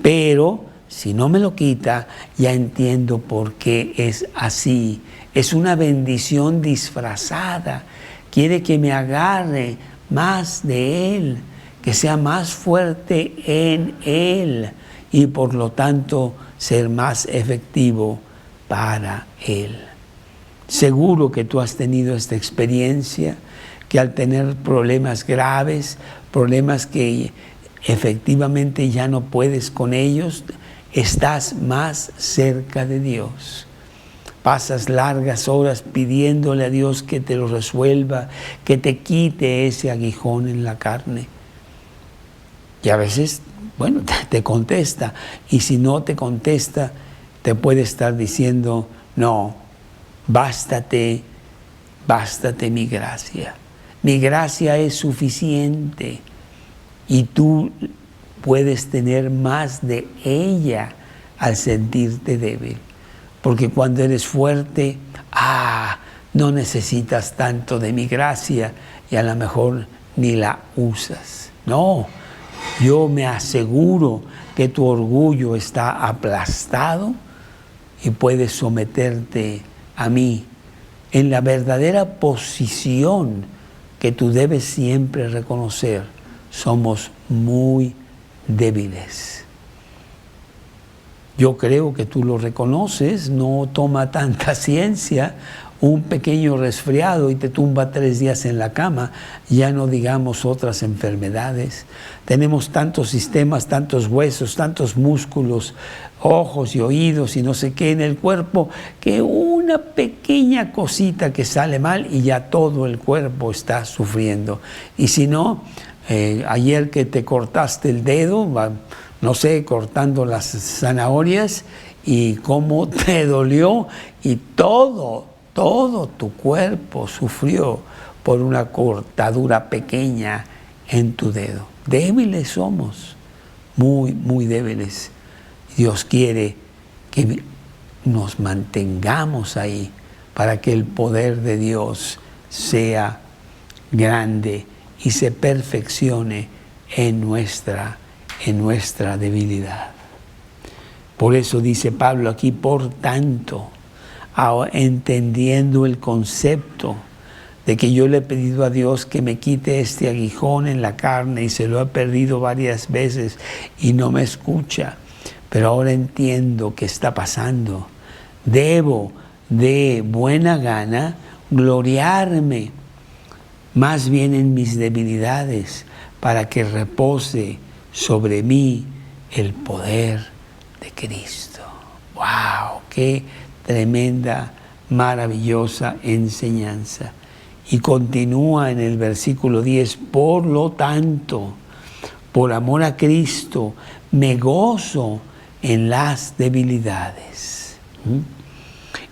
Speaker 1: Pero si no me lo quita, ya entiendo por qué es así. Es una bendición disfrazada. Quiere que me agarre más de Él, que sea más fuerte en Él y por lo tanto ser más efectivo para Él. Seguro que tú has tenido esta experiencia, que al tener problemas graves, problemas que efectivamente ya no puedes con ellos, estás más cerca de Dios. Pasas largas horas pidiéndole a Dios que te lo resuelva, que te quite ese aguijón en la carne. Y a veces, te contesta. Y si no te contesta, te puede estar diciendo, no, bástate mi gracia. Mi gracia es suficiente. Y tú puedes tener más de ella al sentirte débil. Porque cuando eres fuerte, no necesitas tanto de mi gracia y a lo mejor ni la usas. No, yo me aseguro que tu orgullo está aplastado y puedes someterte a mí en la verdadera posición que tú debes siempre reconocer. Somos muy débiles. Yo creo que tú lo reconoces, no toma tanta ciencia un pequeño resfriado y te tumba 3 días en la cama, ya no digamos otras enfermedades. Tenemos tantos sistemas, tantos huesos, tantos músculos, ojos y oídos y no sé qué en el cuerpo, que una pequeña cosita que sale mal y ya todo el cuerpo está sufriendo. Y si no, ayer que te cortaste el dedo, no sé, cortando las zanahorias, y cómo te dolió, y todo tu cuerpo sufrió por una cortadura pequeña en tu dedo. Débiles somos, muy, muy débiles. Dios quiere que nos mantengamos ahí para que el poder de Dios sea grande y se perfeccione en nuestra debilidad. Por eso dice Pablo aquí, por tanto, entendiendo el concepto de que yo le he pedido a Dios que me quite este aguijón en la carne y se lo he perdido varias veces y no me escucha, pero ahora entiendo qué está pasando. Debo de buena gana gloriarme más bien en mis debilidades, para que repose sobre mí el poder de Cristo. ¡Wow! ¡Qué tremenda, maravillosa enseñanza! Y continúa en el versículo 10, por lo tanto, por amor a Cristo, me gozo en las debilidades,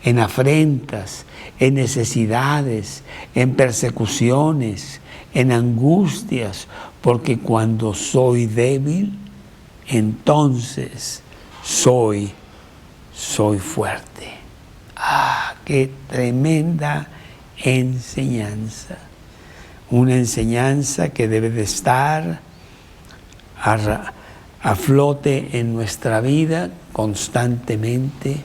Speaker 1: en afrentas, en necesidades, en persecuciones, en angustias, porque cuando soy débil, entonces soy fuerte. ¡Ah, qué tremenda enseñanza! Una enseñanza que debe de estar a flote en nuestra vida constantemente.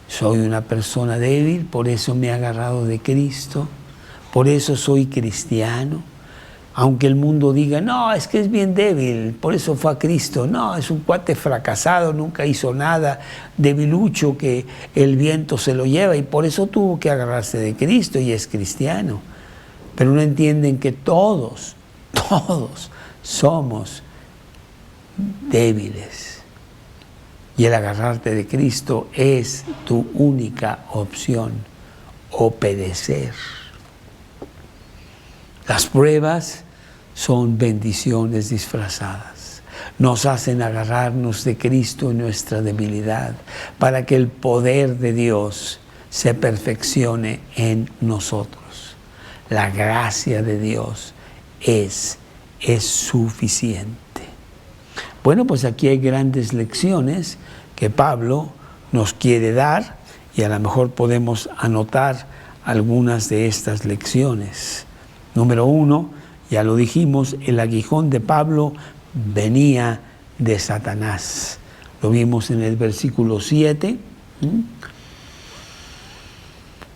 Speaker 1: Soy una persona débil, por eso me he agarrado de Cristo, por eso soy cristiano. Aunque el mundo diga, no, es que es bien débil, por eso fue a Cristo. No, es un cuate fracasado, nunca hizo nada, debilucho que el viento se lo lleva y por eso tuvo que agarrarse de Cristo y es cristiano. Pero no entienden que todos somos débiles. Y el agarrarte de Cristo es tu única opción, o perecer. Las pruebas son bendiciones disfrazadas. Nos hacen agarrarnos de Cristo en nuestra debilidad para que el poder de Dios se perfeccione en nosotros. La gracia de Dios es suficiente. Bueno, pues aquí hay grandes lecciones que Pablo nos quiere dar y a lo mejor podemos anotar algunas de estas lecciones. Número 1, ya lo dijimos, el aguijón de Pablo venía de Satanás. Lo vimos en el versículo 7.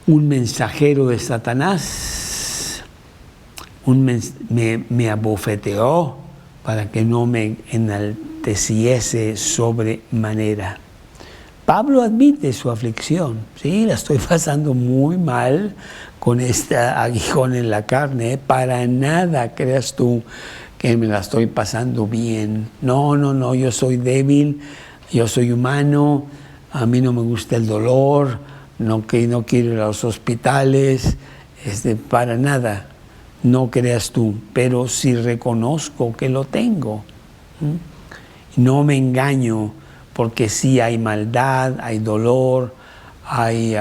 Speaker 1: Un mensajero de Satanás me abofeteó para que no me enalteciese sobremanera. Pablo admite su aflicción. Sí, la estoy pasando muy mal con este aguijón en la carne. Para nada creas tú que me la estoy pasando bien. No, yo soy débil, yo soy humano, a mí no me gusta el dolor, no quiero ir a los hospitales, para nada. No creas tú, pero sí reconozco que lo tengo. No me engaño, porque sí hay maldad, hay dolor, hay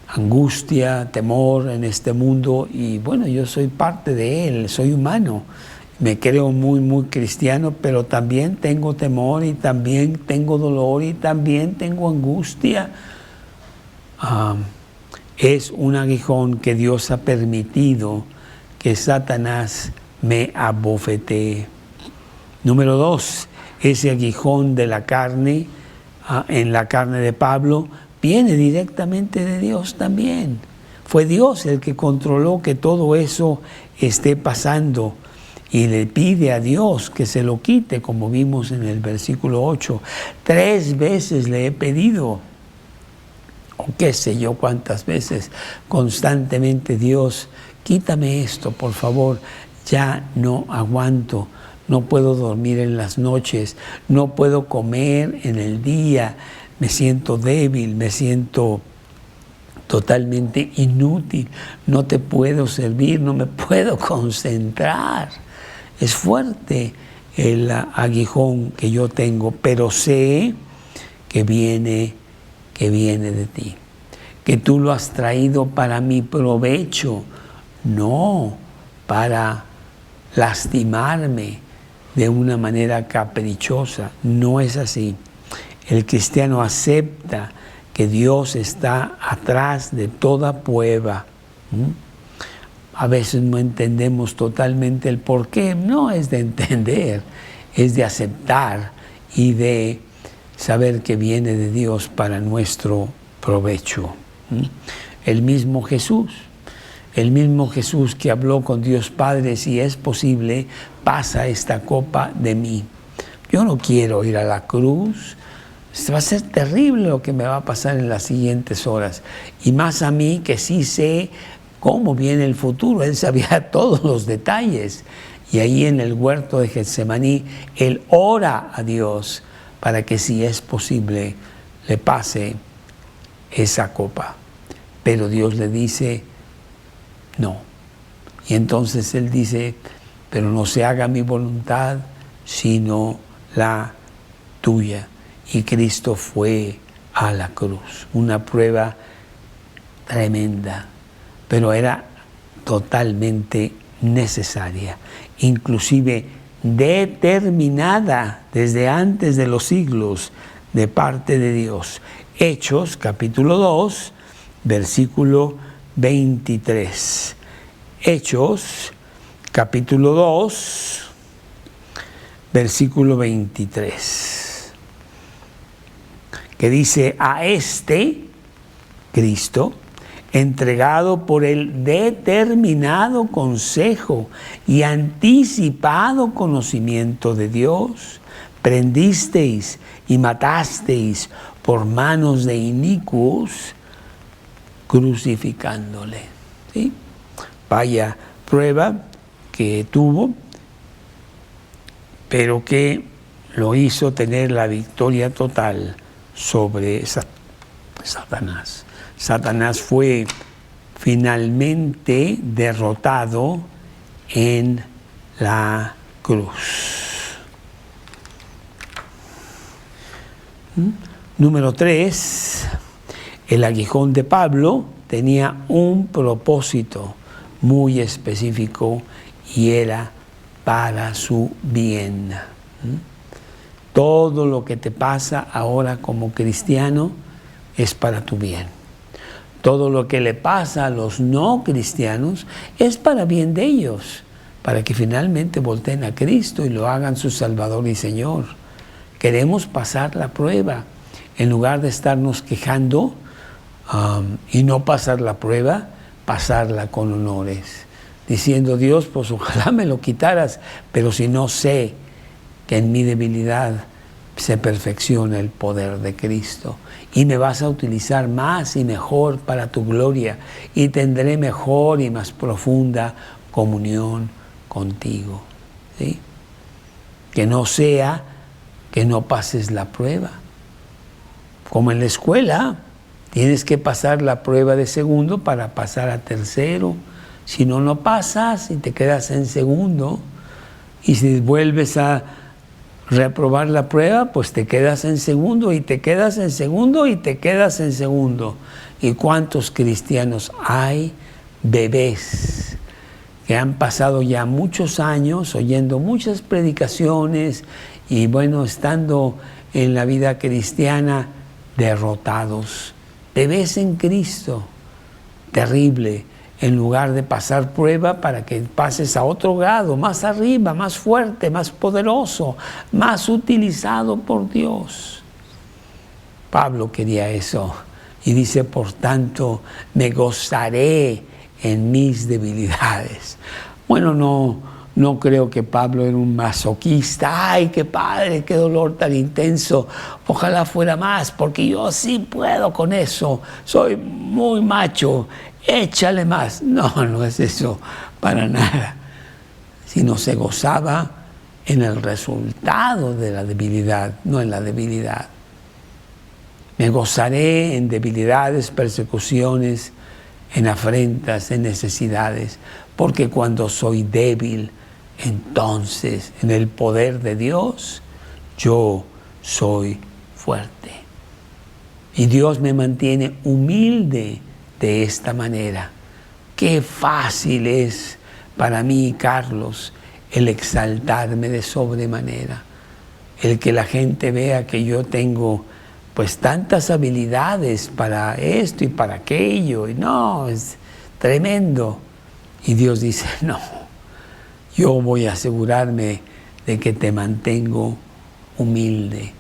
Speaker 1: angustia, temor en este mundo y bueno, yo soy parte de él, soy humano. Me creo muy, muy cristiano, pero también tengo temor y también tengo dolor y también tengo angustia. Es un aguijón que Dios ha permitido que Satanás me abofetee. Número 2, ese aguijón de la carne, en la carne de Pablo, viene directamente de Dios también. Fue Dios el que controló que todo eso esté pasando y le pide a Dios que se lo quite, como vimos en el versículo 8. 3 veces le he pedido, o qué sé yo cuántas veces, constantemente: Dios, quítame esto, por favor, ya no aguanto. No puedo dormir en las noches, no puedo comer en el día, me siento débil, me siento totalmente inútil, no te puedo servir, no me puedo concentrar. Es fuerte el aguijón que yo tengo, pero sé que viene de ti, que tú lo has traído para mi provecho, no para lastimarme de una manera caprichosa. No es así. El cristiano acepta que Dios está atrás de toda prueba. A veces no entendemos totalmente el por qué. No es de entender, es de aceptar y de saber que viene de Dios para nuestro provecho. El mismo Jesús que habló con Dios Padre: si es posible, pasa esta copa de mí. Yo no quiero ir a la cruz, Va a ser terrible lo que me va a pasar en las siguientes horas. Y más a mí que sí sé cómo viene el futuro. Él sabía todos los detalles. Y ahí en el huerto de Getsemaní, él ora a Dios para que si es posible le pase esa copa. Pero Dios le dice, no. Y entonces él dice, pero no se haga mi voluntad, sino la tuya. Y Cristo fue a la cruz. Una prueba tremenda, pero era totalmente necesaria, inclusive determinada desde antes de los siglos de parte de Dios. Hechos, capítulo 2, versículo 23. Hechos, capítulo 2, versículo 23, que dice, a este, Cristo, entregado por el determinado consejo y anticipado conocimiento de Dios, prendisteis y matasteis por manos de inicuos, crucificándole. ¿Sí? Vaya prueba que tuvo, pero que lo hizo tener la victoria total sobre Satanás. Satanás fue finalmente derrotado en la cruz. Número 3, el aguijón de Pablo tenía un propósito muy específico y era para su bien. Todo lo que te pasa ahora como cristiano es para tu bien. Todo lo que le pasa a los no cristianos es para bien de ellos, para que finalmente volteen a Cristo y lo hagan su Salvador y Señor. Queremos pasar la prueba. En lugar de estarnos quejando y no pasar la prueba, pasarla con honores. Diciendo, Dios, pues ojalá me lo quitaras, pero si no sé que en mi debilidad se perfecciona el poder de Cristo y me vas a utilizar más y mejor para tu gloria y tendré mejor y más profunda comunión contigo. ¿Sí? Que no sea que no pases la prueba. Como en la escuela, tienes que pasar la prueba de segundo para pasar a tercero. Si no, no pasas y te quedas en segundo. Y si vuelves a reprobar la prueba, pues te quedas en segundo y te quedas en segundo y te quedas en segundo. ¿Y cuántos cristianos hay, bebés, que han pasado ya muchos años oyendo muchas predicaciones y bueno, estando en la vida cristiana derrotados? Bebés en Cristo, terrible. En lugar de pasar prueba para que pases a otro grado, más arriba, más fuerte, más poderoso, más utilizado por Dios. Pablo quería eso y dice, por tanto, me gozaré en mis debilidades. Bueno, no creo que Pablo era un masoquista. ¡Ay, qué padre, qué dolor tan intenso! Ojalá fuera más, porque yo sí puedo con eso. Soy muy macho. Échale más. No es eso para nada. Sino se gozaba en el resultado de la debilidad, no en la debilidad. Me gozaré en debilidades, persecuciones, en afrentas, en necesidades, porque cuando soy débil, entonces en el poder de Dios, yo soy fuerte. Y Dios me mantiene humilde de esta manera. Qué fácil es para mí, Carlos, el exaltarme de sobremanera, el que la gente vea que yo tengo pues tantas habilidades para esto y para aquello, y no, es tremendo. Y Dios dice, no, yo voy a asegurarme de que te mantengo humilde,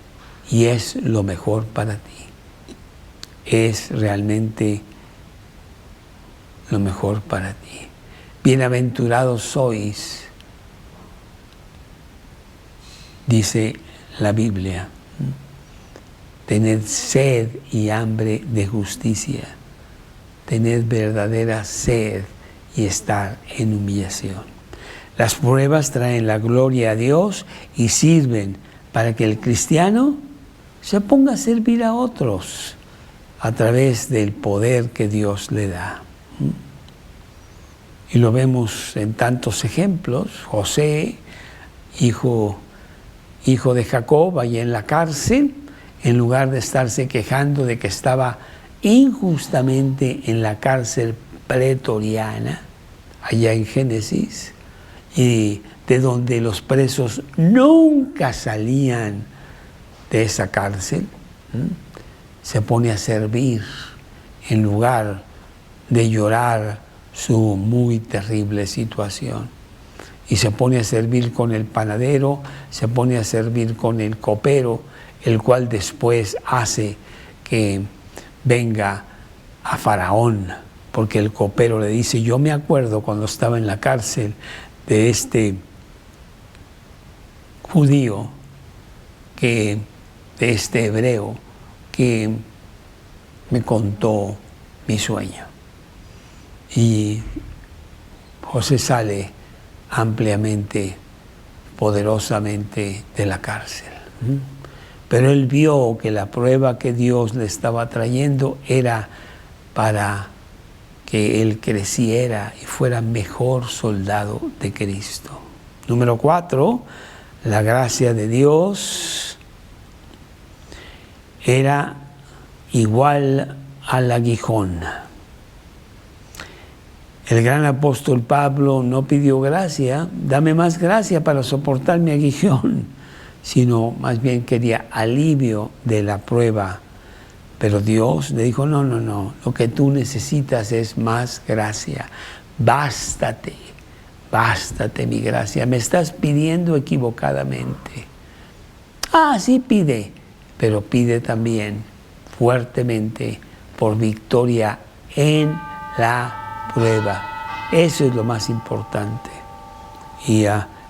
Speaker 1: y es lo mejor para ti. Es realmente lo mejor para ti. Bienaventurados sois, dice la Biblia. Tened sed y hambre de justicia. Tened verdadera sed y estar en humillación. Las pruebas traen la gloria a Dios y sirven para que el cristiano se ponga a servir a otros a través del poder que Dios le da. Y lo vemos en tantos ejemplos. José, hijo de Jacob, allá en la cárcel, en lugar de estarse quejando de que estaba injustamente en la cárcel pretoriana, allá en Génesis, y de donde los presos nunca salían de esa cárcel, se pone a servir en lugar de llorar su muy terrible situación. Y se pone a servir con el panadero, se pone a servir con el copero, el cual después hace que venga a Faraón, porque el copero le dice: yo me acuerdo cuando estaba en la cárcel de este judío, de este hebreo, que me contó mi sueño. Y José sale ampliamente, poderosamente de la cárcel. Pero él vio que la prueba que Dios le estaba trayendo era para que él creciera y fuera mejor soldado de Cristo. Número 4, la gracia de Dios era igual al aguijón. El gran apóstol Pablo no pidió gracia, dame más gracia para soportar mi aguijón, sino más bien quería alivio de la prueba. Pero Dios le dijo: no, lo que tú necesitas es más gracia. Bástate mi gracia. Me estás pidiendo equivocadamente. Sí, pide, pero pide también fuertemente por victoria en la prueba. Eso es lo más importante. Y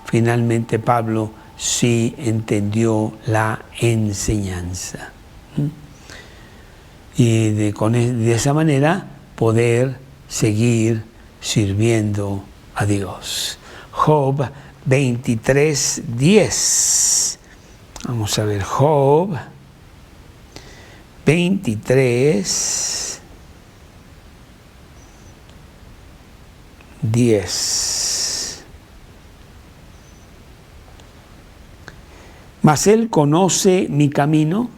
Speaker 1: finalmente Pablo sí entendió la enseñanza. Y de esa manera poder seguir sirviendo a Dios. Job 23:10. Vamos a ver, Job 23:10. Mas él conoce mi camino,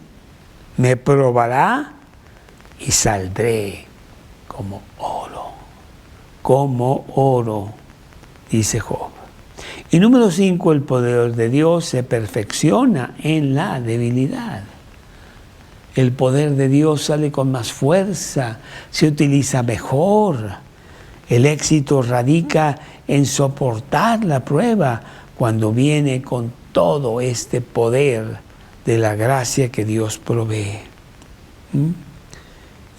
Speaker 1: me probará y saldré como oro, dice Job. Y número 5, el poder de Dios se perfecciona en la debilidad. El poder de Dios sale con más fuerza, se utiliza mejor. El éxito radica en soportar la prueba cuando viene con todo este poder de la gracia que Dios provee.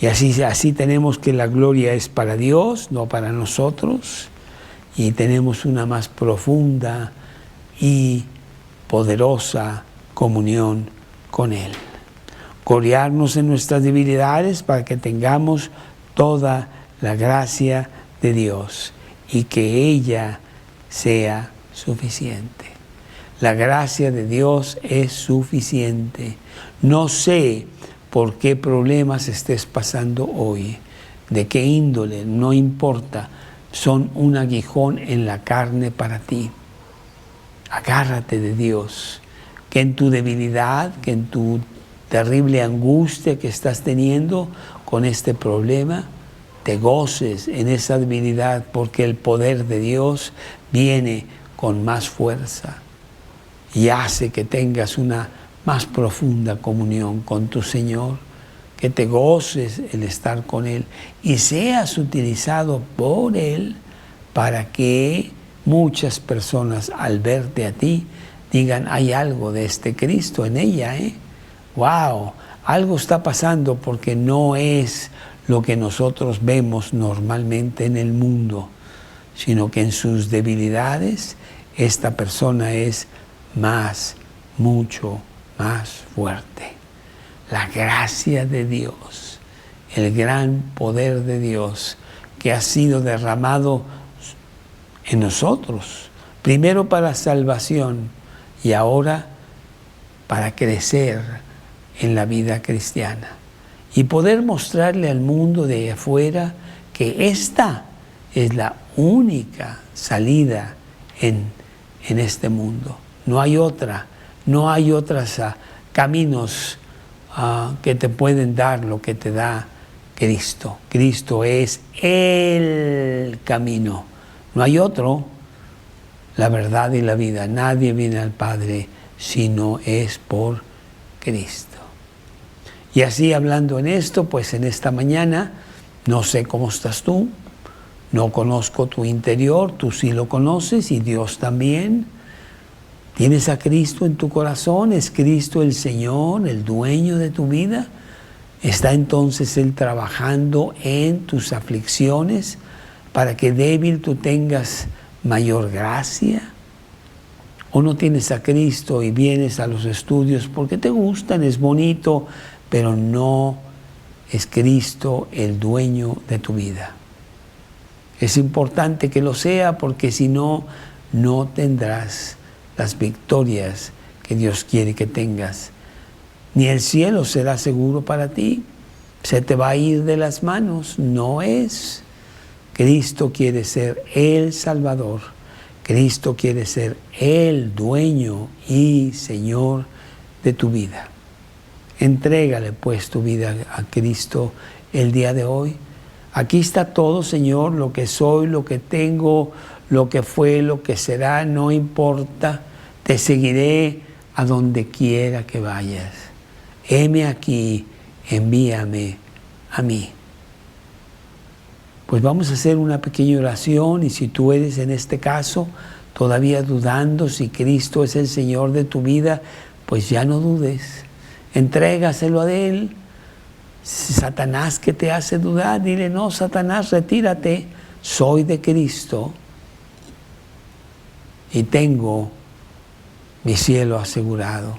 Speaker 1: Y así tenemos que la gloria es para Dios, no para nosotros, y tenemos una más profunda y poderosa comunión con Él. Gloriarnos en nuestras debilidades para que tengamos toda la gracia de Dios y que ella sea suficiente. La gracia de Dios es suficiente. No sé por qué problemas estés pasando hoy, de qué índole, no importa, son un aguijón en la carne para ti. Agárrate de Dios, que en tu debilidad, que en tu terrible angustia que estás teniendo con este problema, te goces en esa debilidad, porque el poder de Dios viene con más fuerza y hace que tengas una más profunda comunión con tu Señor, que te goces el estar con Él y seas utilizado por Él para que muchas personas al verte a ti digan: hay algo de este Cristo en ella, ¡Wow! Algo está pasando, porque no es lo que nosotros vemos normalmente en el mundo, sino que en sus debilidades esta persona es mucho más fuerte. la gracia de Dios, el gran poder de Dios que ha sido derramado en nosotros, primero para salvación y ahora para crecer en la vida cristiana y poder mostrarle al mundo de afuera que esta es la única salida en este mundo. No hay otra, no hay otros caminos que te pueden dar lo que te da Cristo. Cristo es el camino. No hay otro, la verdad y la vida. Nadie viene al Padre si no es por Cristo. Y así hablando en esto, pues en esta mañana, no sé cómo estás tú, no conozco tu interior, tú sí lo conoces y Dios también. ¿Tienes a Cristo en tu corazón? ¿Es Cristo el Señor, el dueño de tu vida? ¿Está entonces Él trabajando en tus aflicciones para que débil tú tengas mayor gracia? ¿O no tienes a Cristo y vienes a los estudios porque te gustan, es bonito, pero no es Cristo el dueño de tu vida? Es importante que lo sea porque si no, no tendrás las victorias que Dios quiere que tengas. Ni el cielo será seguro para ti. Se te va a ir de las manos. No es. Cristo quiere ser el Salvador. Cristo quiere ser el dueño y Señor de tu vida. Entrégale pues tu vida a Cristo el día de hoy. Aquí está todo, Señor, lo que soy, lo que tengo, lo que fue, lo que será, no importa. Te seguiré a donde quiera que vayas. Heme aquí, envíame a mí. Pues vamos a hacer una pequeña oración y si tú eres en este caso todavía dudando si Cristo es el Señor de tu vida, pues ya no dudes. Entrégaselo a Él. Si Satanás que te hace dudar, dile: no, Satanás, retírate, soy de Cristo y tengo mi cielo asegurado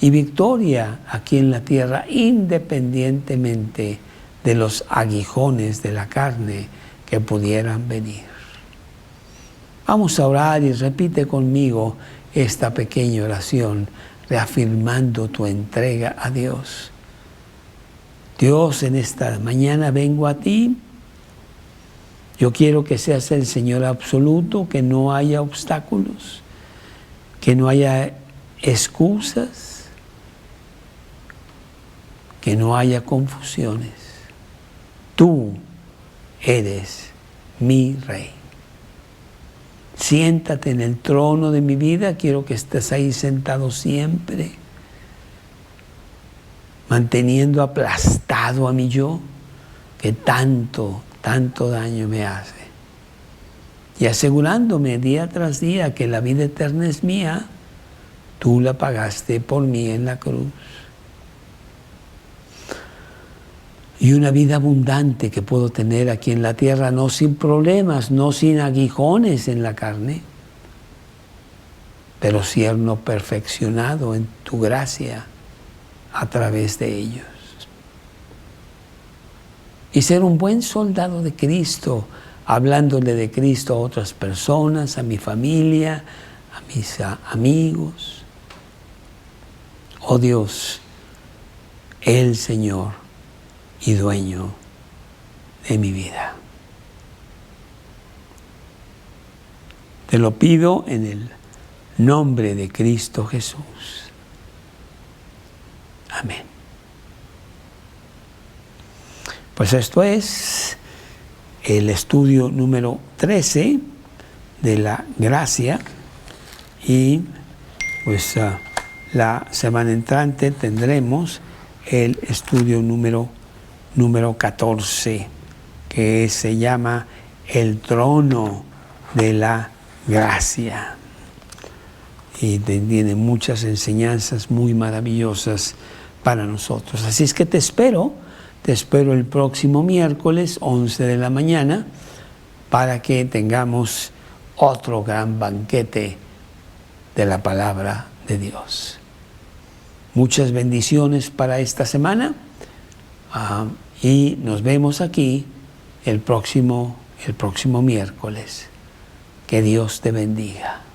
Speaker 1: y victoria aquí en la tierra, independientemente de los aguijones de la carne que pudieran venir. Vamos a orar y repite conmigo esta pequeña oración, reafirmando tu entrega a Dios. Dios, en esta mañana vengo a ti. Yo quiero que seas el Señor absoluto, que no haya obstáculos, que no haya excusas, que no haya confusiones. Tú eres mi Rey. Siéntate en el trono de mi vida, quiero que estés ahí sentado siempre, manteniendo aplastado a mi yo, que tanto daño me hace. Y asegurándome día tras día que la vida eterna es mía, tú la pagaste por mí en la cruz. Y una vida abundante que puedo tener aquí en la tierra, no sin problemas, no sin aguijones en la carne, pero siendo perfeccionado en tu gracia a través de ellos. Y ser un buen soldado de Cristo, hablándole de Cristo a otras personas, a mi familia, a mis amigos. Oh Dios, el Señor y dueño de mi vida. Te lo pido en el nombre de Cristo Jesús. Amén. Pues esto es el estudio número 13 de la gracia y pues la semana entrante tendremos el estudio número 14, que se llama el trono de la gracia. Y tiene muchas enseñanzas muy maravillosas para nosotros. Así es que te espero el próximo miércoles, 11 de la mañana, para que tengamos otro gran banquete de la palabra de Dios. Muchas bendiciones para esta semana y nos vemos aquí el próximo miércoles. Que Dios te bendiga.